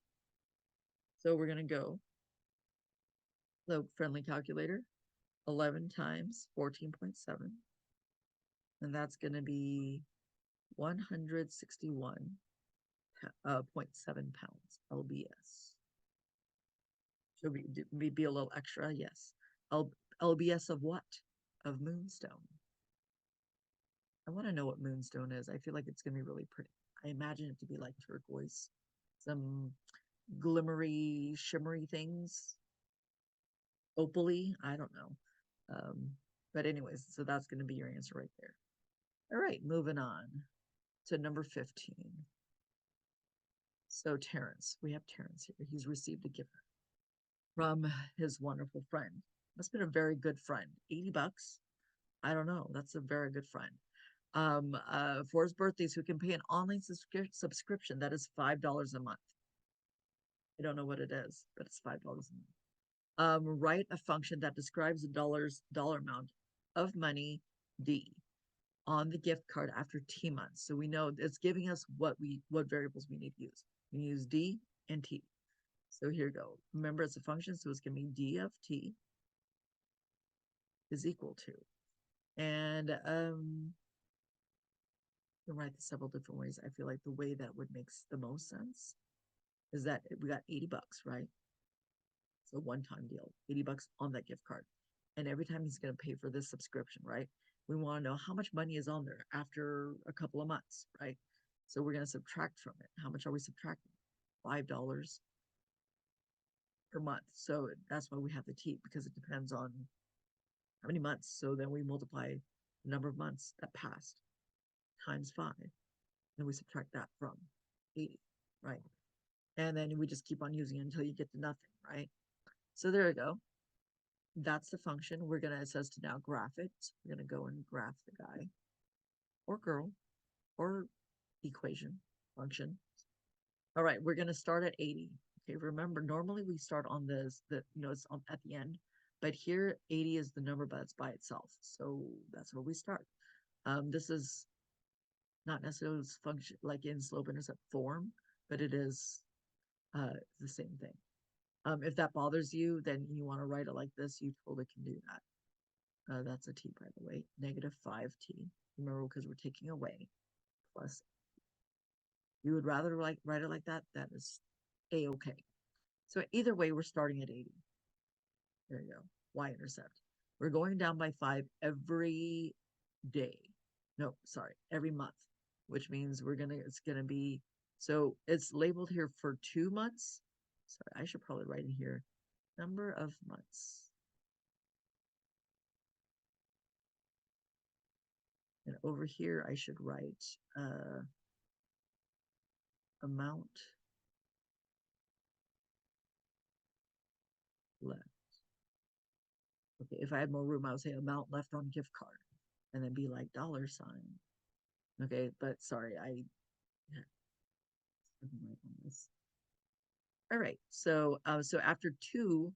So we're going to go the friendly calculator, 11 times 14.7. And that's going to be 161.7 pounds LBS. Should we be a little extra? Yes. LBS of what? Of moonstone. I want to know what moonstone is. I feel like it's going to be really pretty. I imagine it to be like turquoise, some glimmery, shimmery things. Opaly, I don't know. But anyways, so that's going to be your answer right there. All right, moving on to number 15. So Terrence, we have Terrence here. He's received a gift from his wonderful friend. Must have been a very good friend. 80 bucks. I don't know. That's a very good friend. For his birthdays, who can pay an online subscription that is $5 a month. I don't know what it is, but it's $5 a month. Write a function that describes the dollar amount of money D on the gift card after T months. So we know it's giving us what variables we need to use. We use D and T. So here we go. Remember, it's a function, so it's going to be D of T is equal to. And you can write this several different ways. I feel like the way that would make the most sense is that we got 80 bucks, right? So one-time deal, 80 bucks on that gift card. And every time he's going to pay for this subscription, right? We want to know how much money is on there after a couple of months, right? So we're going to subtract from it. How much are we subtracting? $5 per month. So that's why we have the T, because it depends on how many months. So then we multiply the number of months that passed times 5. And we subtract that from 80, right? And then we just keep on using it until you get to nothing, right? So there we go. That's the function. We're going to, it says to now graph it. So we're going to go and graph the guy or girl or equation function. All right, we're gonna start at 80. Okay, remember, normally we start on this, it's at the end, but here 80 is the number, but it's by itself. So that's where we start. This is not necessarily function like in slope intercept form, but it is the same thing. If that bothers you, then you want to write it like this, you totally can do that. That's a t, by the way, negative 5t. Remember, because we're taking away plus. You would rather write it like that? That is a-okay. So either way, we're starting at 80. There you go. Y-intercept. We're going down by 5 every day. No, sorry, every month, which means it's gonna be, so it's labeled here for 2 months. Sorry, I should probably write in here number of months. And over here, I should write amount left. Okay, if I had more room, I would say amount left on gift card and then be like $sign. Okay, but sorry, I all right, so after two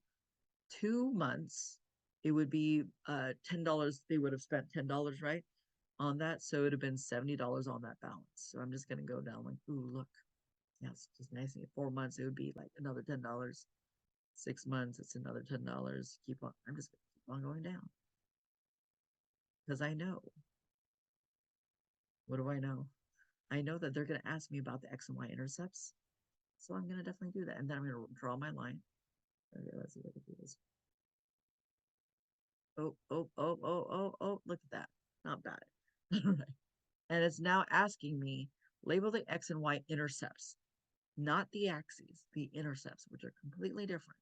months, it would be $10. They would have spent $10, right, on that. So it would have been $70 on that balance. So I'm just gonna go down like, ooh, look, yes, just nice. 4 months, it would be like another $10. 6 months, it's another $10. Keep on. I'm just gonna keep on going down because I know. What do I know? I know that they're gonna ask me about the x and y intercepts, so I'm gonna definitely do that. And then I'm gonna draw my line. Okay, let's see if I can do this. Oh, look at that. Not bad. All right. And it's now asking me label the x and y intercepts, not the axes, the intercepts, which are completely different.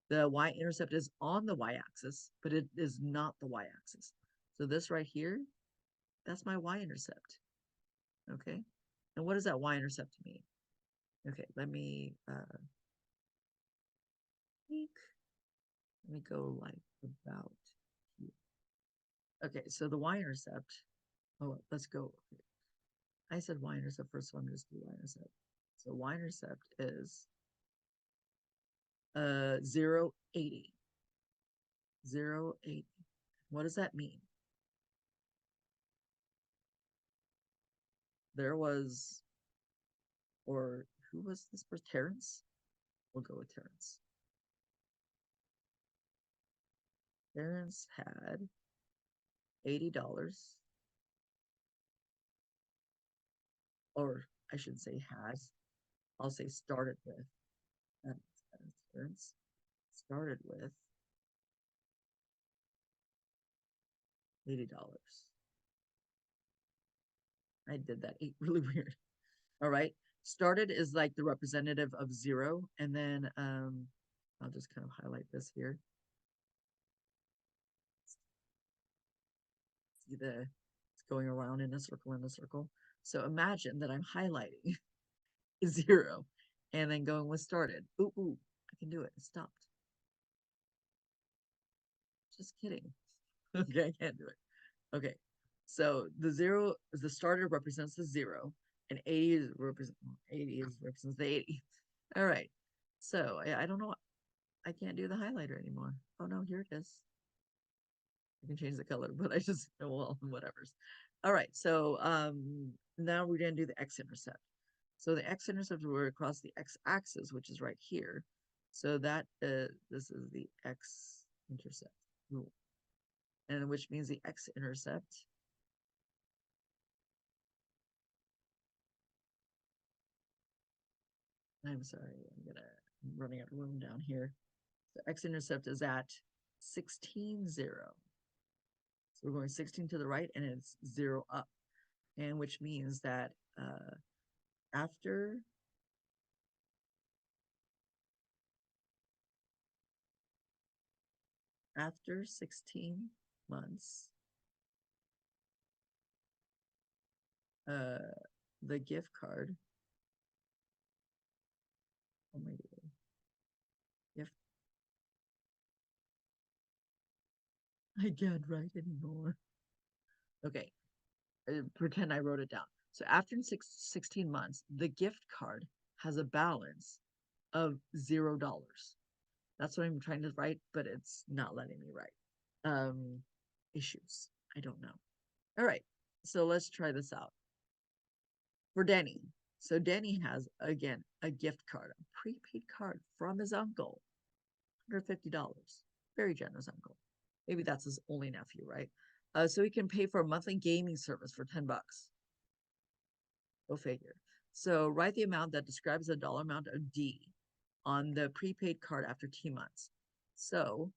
The y-intercept is on the y-axis, but it is not the y-axis. So this right here, that's my y-intercept. Okay. And what does that y-intercept mean? Okay, let me go like about here. Okay, so the y-intercept, oh, let's go. Okay. I said y-intercept first, so I'm just do y-intercept. So y-intercept is 0, 80. 0, 80. What does that mean? There was, or who was this for? Terrence? We'll go with Terrence. Terrence had $80, or I should say has. I'll say started with. Terrence started with $80. I did that really weird. All right. Started is like the representative of 0. And then I'll just kind of highlight this here. See it's going around in a circle. So imagine that I'm highlighting 0 and then going with started. Ooh, I can do it. It stopped. Just kidding. Okay, I can't do it. Okay. So the 0 is the starter represents the 0 and 80 represents the 80. All right. So I don't know. I can't do the highlighter anymore. Oh no, here it is. I can change the color, but I just, well, whatever's. All right, so now we're gonna do the x-intercept. So the x-intercept, we're across the x-axis, which is right here. So that this is the x-intercept rule, and which means the x-intercept I'm sorry, I'm running out of room down here. The x-intercept is at 16, 0. So we're going 16 to the right and it's 0 up. And which means that after after 16 months, the gift card, oh my God, gift, I can't write anymore. Okay, pretend I wrote it down. So after 16 months, the gift card has a balance of $0. That's what I'm trying to write, but it's not letting me write. Issues. I don't know. All right, so let's try this out. For Denny. So Denny has, again, a gift card, a prepaid card from his uncle, $150. Very generous uncle. Maybe that's his only nephew, right? So he can pay for a monthly gaming service for $10. Go figure. So write the amount that describes the dollar amount of D on the prepaid card after T months. So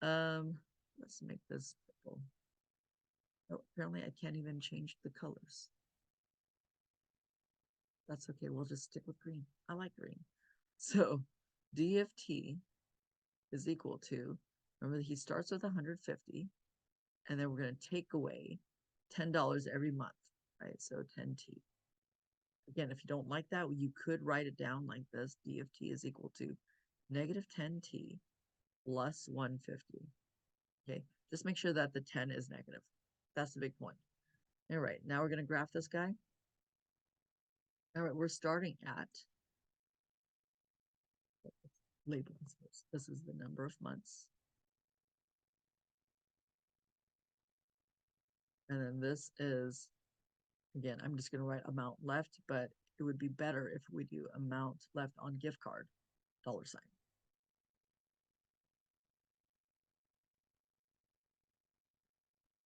let's make this purple. Oh, apparently I can't even change the colors. That's okay. We'll just stick with green. I like green. So D of T is equal to, remember he starts with 150, and then we're going to take away $10 every month, right? So 10T. Again, if you don't like that, you could write it down like this. D of T is equal to negative 10T plus 150. Okay, just make sure that the 10 is negative. That's the big point. All right, now we're going to graph this guy. All right, we're starting at, label this first. This is the number of months. And then this is, again, I'm just going to write amount left, but it would be better if we do amount left on gift card, $.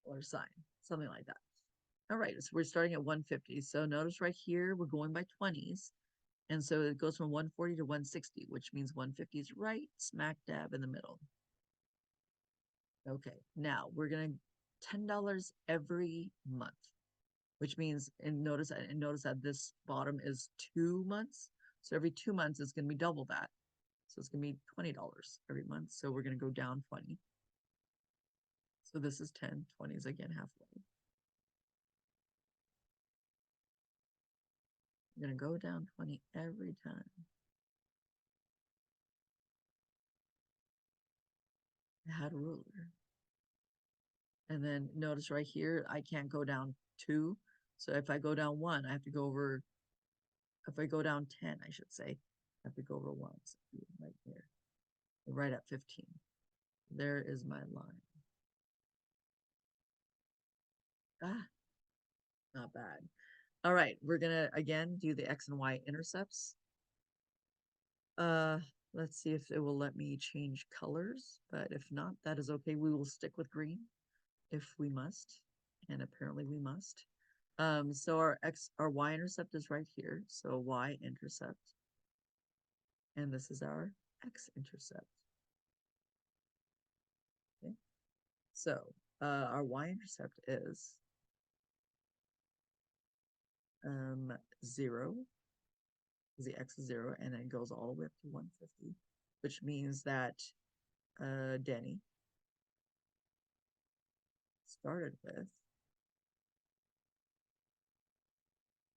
$, something like that. All right, so we're starting at 150. So notice right here, we're going by 20s. And so it goes from 140 to 160, which means 150 is right smack dab in the middle. Okay, now we're going to $10 every month, which means, and notice that this bottom is 2 months. So every 2 months is going to be double that. So it's going to be $20 every month. So we're going to go down 20. So this is 10, 20 is again halfway. We're going to go down 20 every time. I had a ruler. And then notice right here, I can't go down 2. So if I go down 1, I have to go over, if I go down 10, I should say, I have to go over 1. So right there, right at 15. There is my line. Ah, not bad. All right, we're gonna again do the X and Y intercepts. Let's see if it will let me change colors, but if not, that is okay. We will stick with green if we must, and apparently we must. So our Y intercept is right here. So Y intercept, and this is our X intercept. Okay. So our Y intercept is 0, the X is 0, and then it goes all the way up to 150, which means that Denny started with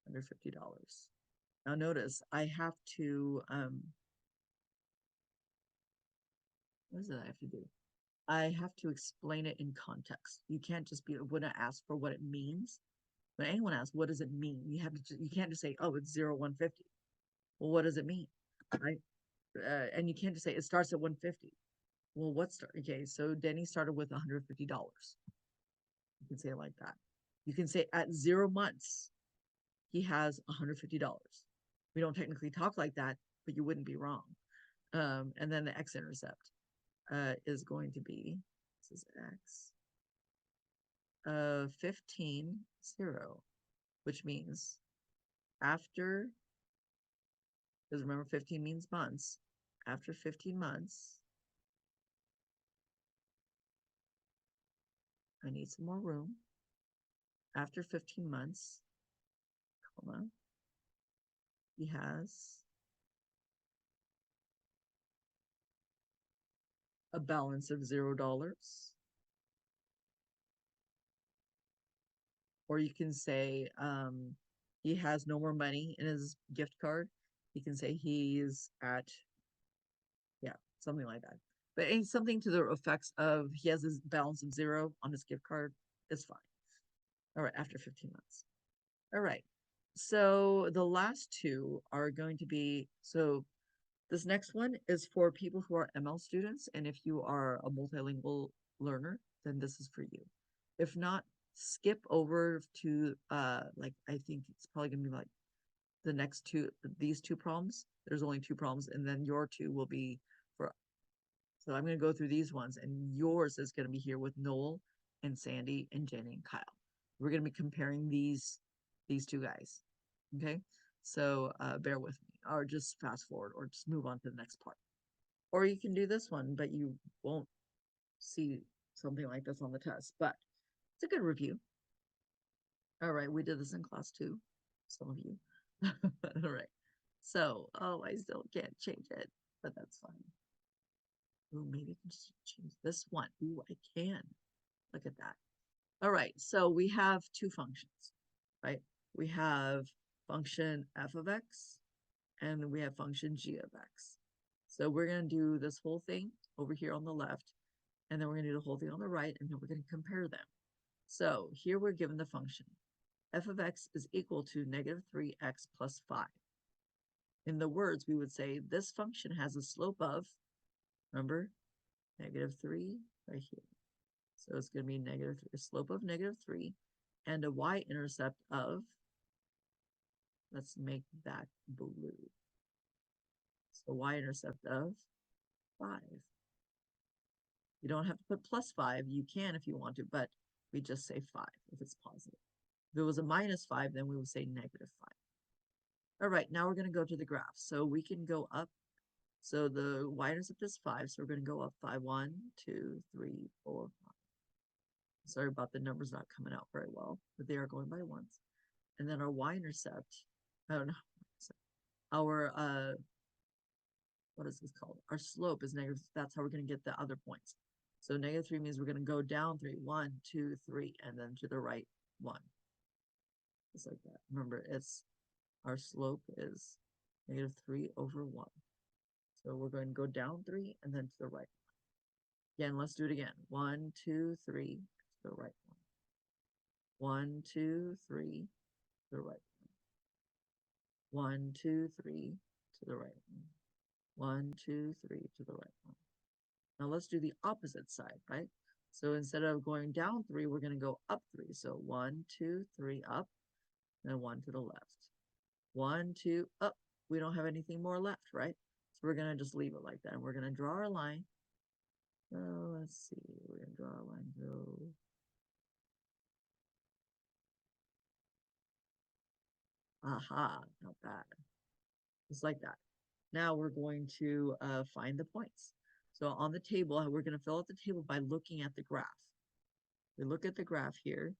under $50. Now notice I have to what does I have to do? I have to explain it in context. You can't just be when I ask for what it means. When anyone asks, what does it mean? You have to. You can't just say, oh, it's 0, 150. Well, what does it mean? Right? And you can't just say it starts at 150. Well, okay? So Denny started with $150. You can say it like that. You can say at 0 months, he has $150. We don't technically talk like that, but you wouldn't be wrong. And then the x-intercept is going to be, this is x, 15, 0, which means after, because remember 15 means months, after 15 months, I need some more room. After 15 months, comma, he has a balance of $0. Or you can say he has no more money in his gift card. You can say he's at, yeah, something like that. But something to the effects of he has his balance of 0 on his gift card is fine. All right, after 15 months. All right. So the last two are going to be, so this next one is for people who are ML students, and if you are a multilingual learner, then this is for you. If not, skip over to like I think it's probably gonna be like the next two, these two problems. There's only two problems, and then your two will be for. So I'm gonna go through these ones, and yours is gonna be here with Noel and Sandy and Jenny and Kyle. We're gonna be comparing these two guys. Okay, so bear with me, or just fast forward, or just move on to the next part. Or you can do this one, but you won't see something like this on the test. But it's a good review. All right, we did this in class too, some of you. All right. So, oh, I still can't change it, but that's fine. Oh, maybe I can just change this one. Ooh, I can. Look at that. All right, so we have two functions, right? We have function f of x, and we have function g of x. So we're going to do this whole thing over here on the left, and then we're going to do the whole thing on the right, and then we're going to compare them. So here we're given the function. F of x is equal to negative 3x plus 5. In the words, we would say this function has a slope of, remember, negative 3 right here. So it's going to be negative 3, a slope of negative 3, and a y-intercept of, let's make that blue. So y-intercept of 5. You don't have to put plus 5. You can if you want to, but we just say 5 if it's positive. If it was a minus 5, then we would say negative 5. All right, now we're going to go to the graph. So we can go up. So the y-intercept is 5, so we're going to go up 5. 1, 2, 3, 4, 5. Sorry about the numbers not coming out very well, but they are going by ones. And then our y-intercept, I don't know, our, what is this called? Our slope is negative. That's how we're going to get the other points. So negative 3 means we're going to go down 3. 1, 2, 3, and then to the right 1. Just like that. Remember, it's our slope is negative 3 over 1. So we're going to go down 3 and then to the right. Again, let's do it again. 1, 2, 3, to the right 1. 1, 2, 3, to the right 1. 1, 2, 3, to the right 1. 1, 2, 3, to the right 1. Now let's do the opposite side, right? So instead of going down 3, we're going to go up 3. So 1, 2, 3 up, and 1 to the left. 1, 2, up. We don't have anything more left, right? So we're going to just leave it like that. And we're going to draw our line. Oh, let's see. We're going to draw our line. Go. Aha, not bad. Just like that. Now we're going to find the points. So on the table, we're going to fill out the table by looking at the graph. We look at the graph here.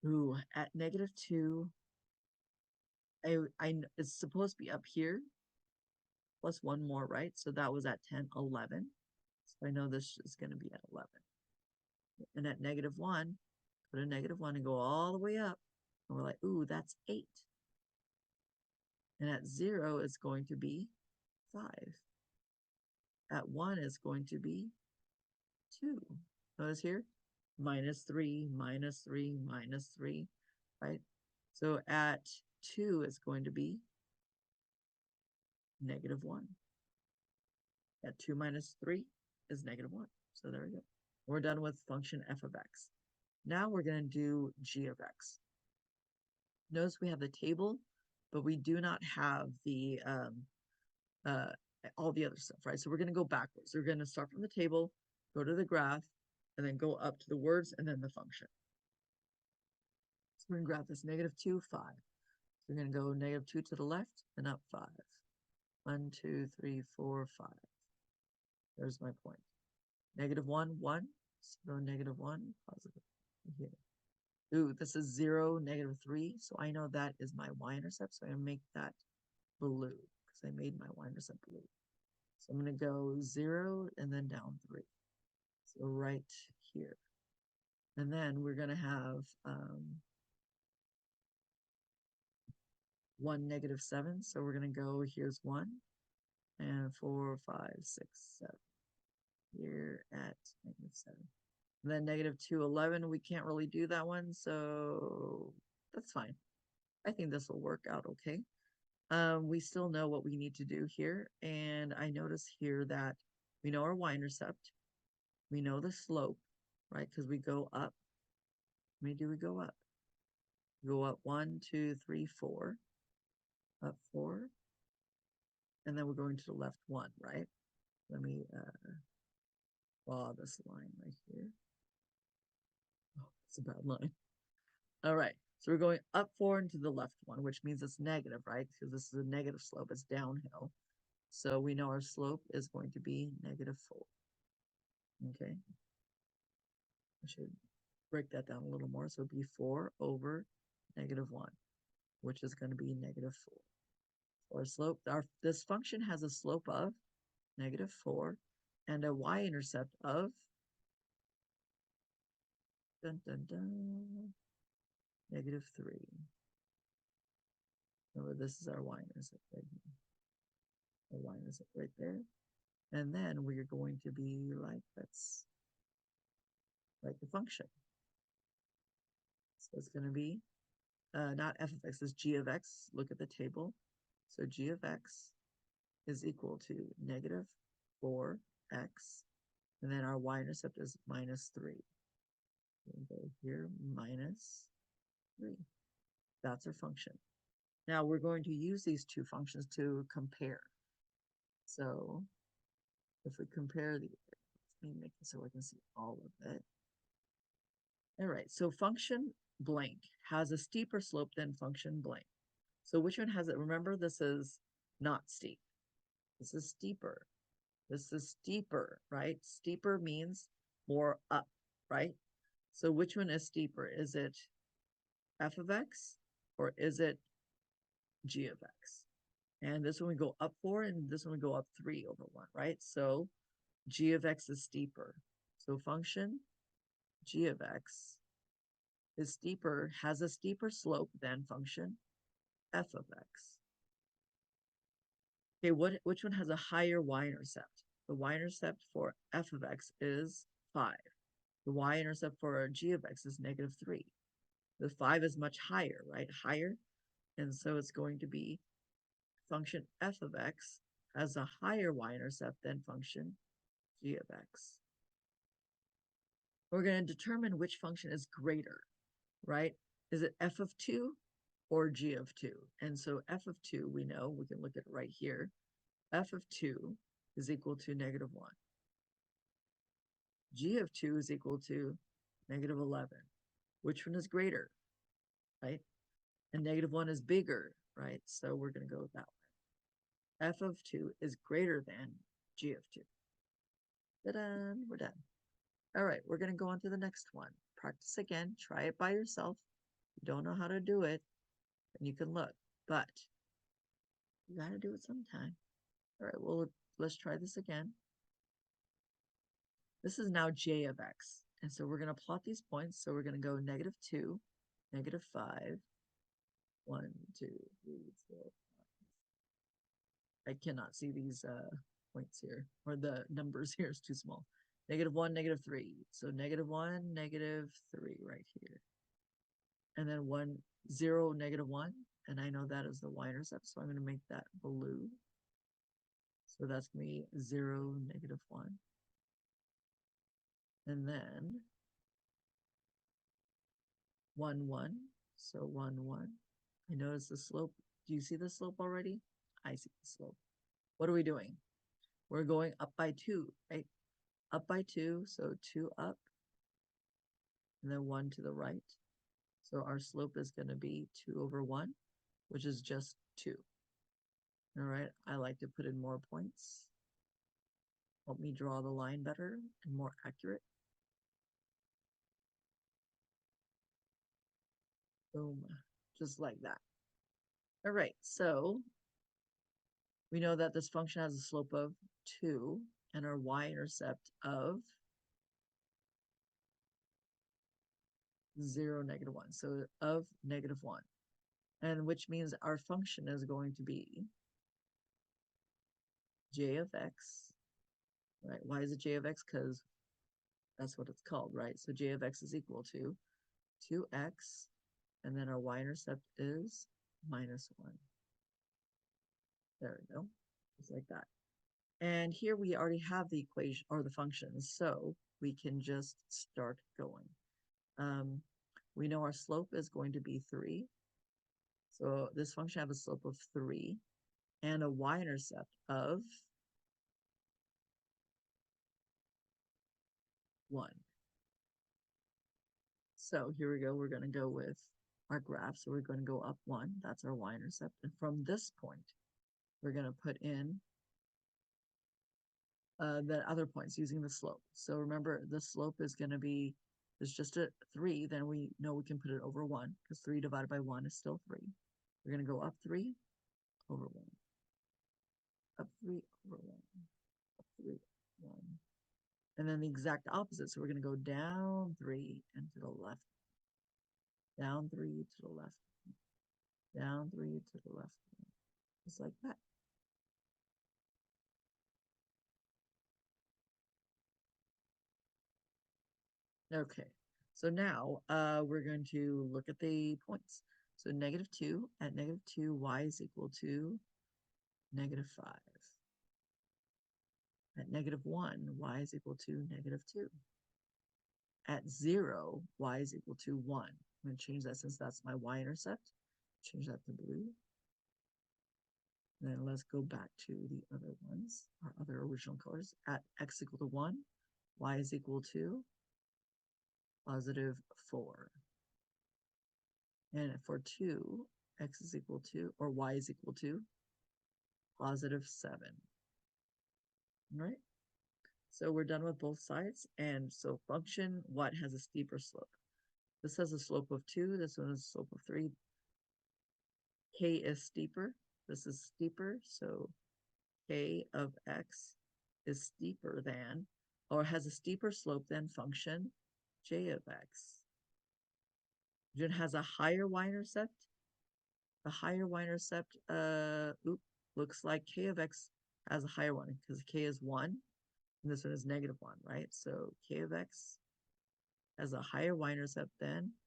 Ooh, at negative 2, it's supposed to be up here, plus 1 more, right? So that was at 10, 11. So I know this is going to be at 11. And at negative 1, put a negative 1 and go all the way up. And we're like, ooh, that's 8. And at 0, it's going to be 5. At 1, it's going to be 2. Notice here, minus 3, minus 3, minus 3, right? So at 2, it's going to be negative 1. At 2 minus 3 is negative 1. So there we go. We're done with function f of x. Now we're going to do g of x. Notice we have the table, but we do not have the all the other stuff, right? So we're going to go backwards. We're going to start from the table, go to the graph, and then go up to the words and then the function. So we're going to graph this negative 2, 5. So we're going to go negative 2 to the left and up 5. 1, 2, 3, 4, 5. There's my point. Negative 1, 1. So negative 1, positive. Here. Ooh, this is 0, negative 3. So I know that is my y-intercept. So I'm going to make that blue because I made my y-intercept blue. So I'm going to go 0 and then down 3. So right here. And then we're going to have 1, negative 7. So we're going to go, here's 1, and 4, 5, 6, 7. Here at negative 7. And then negative 2, 11. We can't really do that one, so that's fine. I think this will work out okay. We still know what we need to do here. And I notice here that we know our y-intercept. We know the slope, right? Because we go up. How many do we go up? Go up 1, 2, 3, 4. Up 4. And then we're going to the left 1, right? Let me draw this line right here. Oh, it's a bad line. All right. So we're going up 4 into the left 1, which means it's negative, right? Because this is a negative slope. It's downhill. So we know our slope is going to be -4. Okay. I should break that down a little more. So it'd be 4 over -1, which is going to be -4. So our slope, this function has a slope of -4 and a y-intercept of dun, dun, dun, -3. Remember, this is our y-intercept right here. Our y-intercept right there. And then we're going to be like, let's write the function. So it's going to be not f of x, it's g of x. Look at the table. So g of x is equal to -4x. And then our y-intercept is -3. We'll go here, -3. That's our function. Now we're going to use these two functions to compare. So if we compare the, let me make it so I can see all of it. All right, so function blank has a steeper slope than function blank. So which one has it? Remember, this is not steep. This is steeper. This is steeper, right? Steeper means more up, right? So which one is steeper? Is it f of x or is it g of x? And this one we go up 4 and this one we go up 3 over 1, right? So g of x is steeper. So function g of x is steeper, has a steeper slope than function f of x. Okay, which one has a higher y-intercept? The y-intercept for f of x is 5. The y-intercept for g of x is -3. The 5 is much higher, right? Higher. And so it's going to be function f of x has a higher y-intercept than function g of x. We're going to determine which function is greater, right? Is it f of 2 or g of 2? And so f of 2, we know, we can look at it right here. F of 2 is equal to -1. G of 2 is equal to -11. Which one is greater, right? And -1 is bigger, right? So we're going to go that way. F of 2 is greater than G of 2. Ta-da, we're done. All right, we're going to go on to the next one. Practice again. Try it by yourself. If you don't know how to do it, then you can look. But you got to do it sometime. All right, well, let's try this again. This is now j of x. And so we're going to plot these points. So we're going to go -2, -5, 1, 2, 3, 4. I cannot see these points here, or the numbers here is too small. -1, -3. So -1, -3 right here. And then 1, 0, -1. And I know that is the y-intercept, so I'm going to make that blue. So that's going to be 0, -1. And then 1, 1. So 1, 1. I notice the slope. Do you see the slope already? I see the slope. What are we doing? We're going up by 2, right? Up by 2, so 2 up, and then 1 to the right. So our slope is going to be 2 over 1, which is just 2. All right, I like to put in more points. Help me draw the line better and more accurate. Boom, just like that. All right, so we know that this function has a slope of 2 and our y-intercept of 0, -1. So of -1. And which means our function is going to be j of x, right? Why is it j of x? Because that's what it's called, right? So j of x is equal to 2x, And then our y-intercept is -1. There we go, just like that. And here we already have the equation or the functions, so we can just start going. We know our slope is going to be 3. So this function has a slope of 3 and a y-intercept of 1. So here we go. We're going to go with our graph. So we're going to go up 1. That's our y-intercept. And from this point, we're going to put in the other points using the slope. So remember, the slope is going to be, it's just a 3. Then we know we can put it over 1 because 3 divided by 1 is still 3. We're going to go up 3 over 1. Up 3 over 1. Up 3 1. And then the exact opposite. So we're going to go down 3 and to the left. Down 3 to the left. Down 3 to the left. Just like that. Okay, so now we're going to look at the points. So -2, at -2, y is equal to -5. At -1, y is equal to -2. At 0, y is equal to 1. I'm going to change that since that's my y-intercept. Change that to blue. Then let's go back to the other ones, our other original colors. At x equal to 1, y is equal to +4. And for 2, x is equal to, or y is equal to +7. All right? So we're done with both sides. And so function, what has a steeper slope? This has a slope of 2. This one has a slope of 3. K is steeper. This is steeper. So k of x is steeper than, or has a steeper slope than function j of x. It has a higher y-intercept. The higher y-intercept, looks like k of x has a higher one because k is 1 and this one is -1, right? So k of x has a higher y-intercept than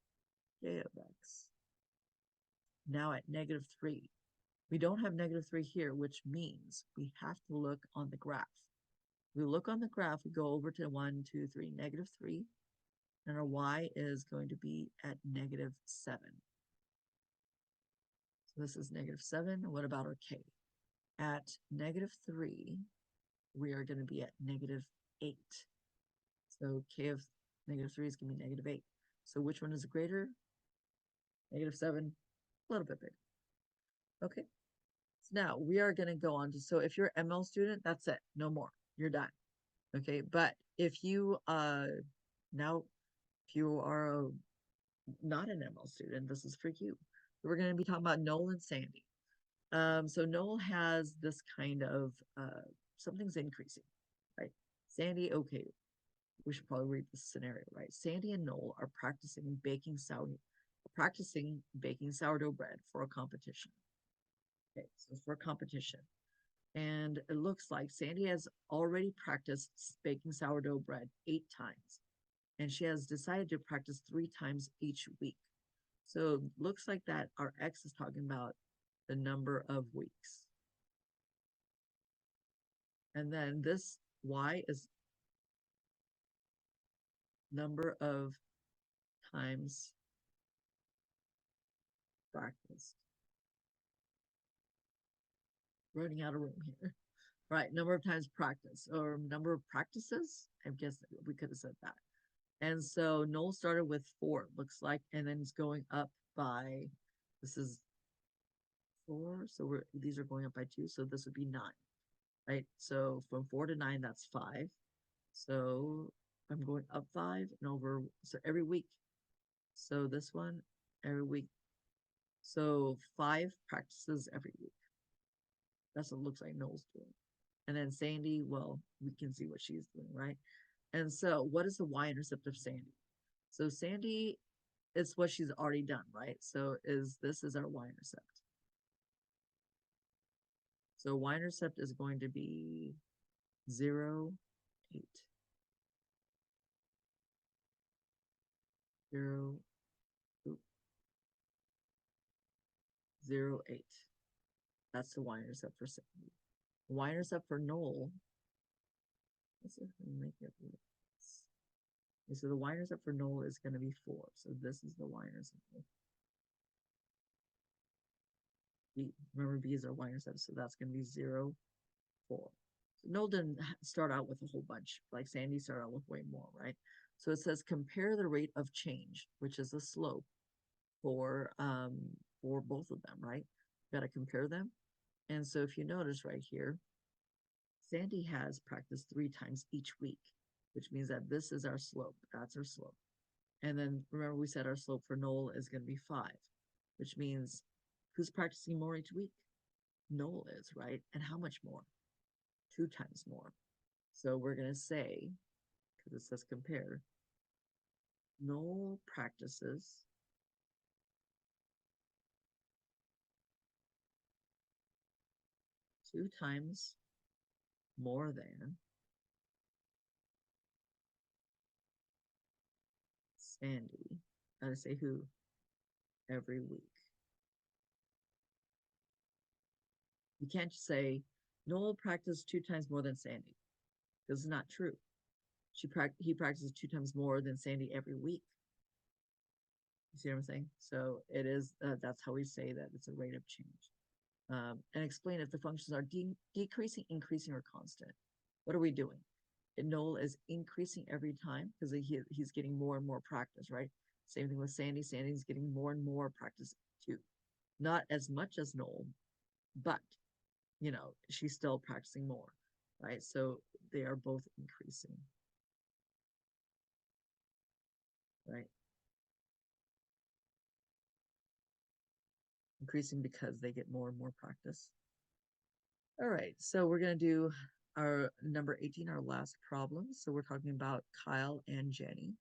k of x. Now at -3, we don't have -3 here, which means we have to look on the graph. We look on the graph, we go over to 1, 2, 3, -3, and our y is going to be at -7. So this is -7. What about our k? At -3, we are going to be at -8. So k of -3 is going to be -8. So which one is greater? -7, a little bit bigger. Okay. So now we are going to go on to, so if you're an ML student, that's it. No more. You're done. Okay. But if you, now, if you are not an ML student, this is for you. We're going to be talking about Noel and Sandy. So Noel has this kind of, something's increasing, right? Sandy, okay, we should probably read this scenario, right? Sandy and Noel are practicing baking sourdough bread for a competition. Okay, so for a competition. And it looks like Sandy has already practiced baking sourdough bread 8 times. And she has decided to practice 3 times each week. So it looks like that our X is talking about the number of weeks. And then this Y is number of times practiced. Running out of room here. Right, number of times practice or number of practices. I guess we could have said that. And so Noel started with 4, looks like, and then it's going up by, this is 4, so these are going up by 2, so this would be 9, right? So from 4 to 9, that's 5. So I'm going up 5 and over, so every week. So this one, every week. So 5 practices every week. That's what it looks like Noel's doing. And then Sandy, well, we can see what she's doing, right? And so what is the y-intercept of Sandy? So Sandy, it's what she's already done, right? So this is our y-intercept. So y-intercept is going to be 0, 8. 0, 0.08. That's the y-intercept for Sandy. The y-intercept for Noel, let's see if we can make it. Okay, so the y-intercept for Noel is going to be 4. So this is the y-intercept. B, remember B is our y-intercept, so that's going to be 0, 4. So Noel didn't start out with a whole bunch, like Sandy started out with way more, right? So it says compare the rate of change, which is the slope for both of them, right? Got to compare them. And so if you notice right here, Sandy has practiced 3 times each week, which means that this is our slope. That's our slope. And then remember we said our slope for Noel is going to be 5, which means who's practicing more each week? Noel is, right? And how much more? 2 times more. So we're going to say, because it says compare, Noel practices 2 times more than Sandy. Gotta say who? Every week. You can't just say Noel practiced 2 times more than Sandy, because it's not true. He practices 2 times more than Sandy every week. You see what I'm saying? So it is, that's how we say that it's a rate of change. And explain if the functions are decreasing, increasing, or constant. What are we doing? Noel is increasing every time because he's getting more and more practice, right? Same thing with Sandy. Sandy's getting more and more practice too. Not as much as Noel, but she's still practicing more, right? So they are both increasing, right? Increasing because they get more and more practice. All right, so we're going to do our number 18, our last problem. So we're talking about Kyle and Jenny,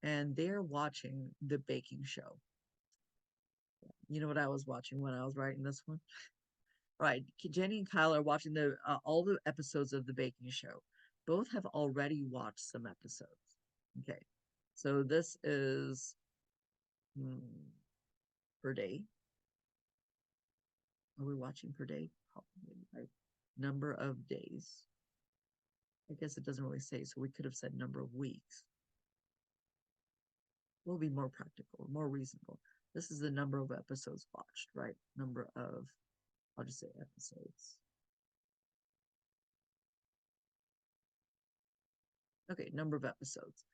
and they're watching the baking show. You know what I was watching when I was writing this one? Right, Jenny and Kyle are watching all the episodes of the baking show. Both have already watched some episodes. Okay, so this is per day. Are we watching per day? Probably, right? Number of days. I guess it doesn't really say, so we could have said number of weeks. We'll be more practical, more reasonable. This is the number of episodes watched, right? Number of, I'll just say episodes. Okay, number of episodes.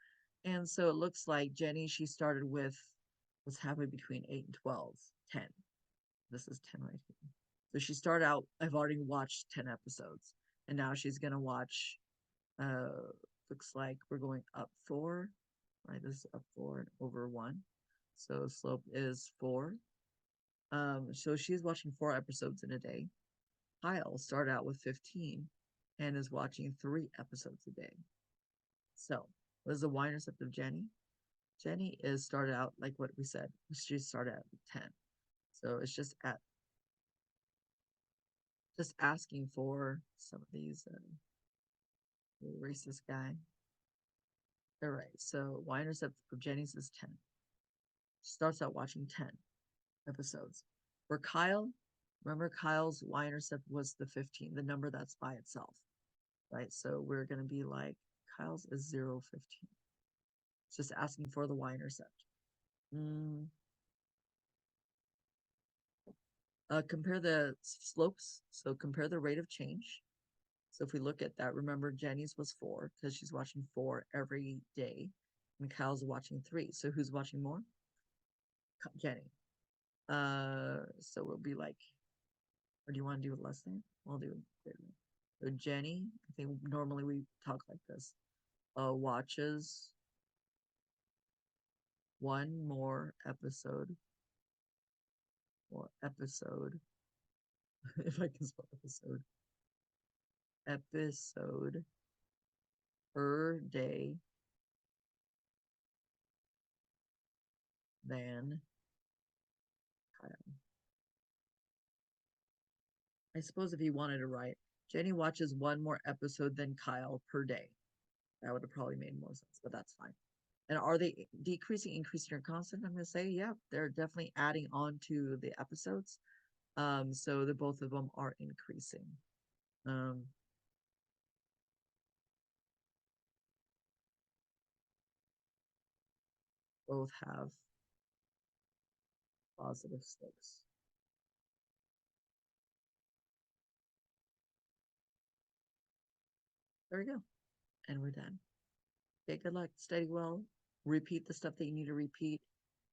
And so it looks like Jenny, she started with what's happening between 8 and 12, 10. This is 10 right here. So she started out, I've already watched 10 episodes. And now she's going to watch, looks like we're going up 4, right? This is up 4 and over 1. So slope is 4. So she's watching 4 episodes in a day. Kyle started out with 15 and is watching 3 episodes a day. So what is the y-intercept of Jenny? Jenny is started out like what we said. She started at 10. So it's just asking for some of these. Erase this guy. All right. So y-intercept of Jenny's is 10. She starts out watching 10 episodes. For Kyle, remember Kyle's y-intercept was the 15, the number that's by itself, right? So we're going to be like Kyle's is 0, 15. It's just asking for the y-intercept. Compare the slopes. So compare the rate of change. So if we look at that, remember Jenny's was 4 because she's watching 4 every day, and Kyle's watching 3. So who's watching more? Jenny. So we'll be like, or do you want to do it less than? We'll do it. So Jenny, I think normally we talk like this. Watches 1 more episode, or episode, if I can spell episode per day than Kyle. I suppose if you wanted to write, Jenny watches 1 more episode than Kyle per day. That would have probably made more sense, but that's fine. And are they decreasing, increasing, or constant? I'm going to say, yeah, they're definitely adding on to the episodes. So the both of them are increasing. Um, both have positive slopes. There we go. And we're done. Okay, good luck. Study well. Repeat the stuff that you need to repeat.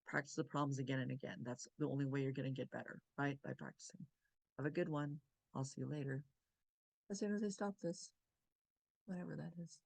Practice the problems again and again. That's the only way you're going to get better, right? By practicing. Have a good one. I'll see you later. As soon as I stop this, whatever that is.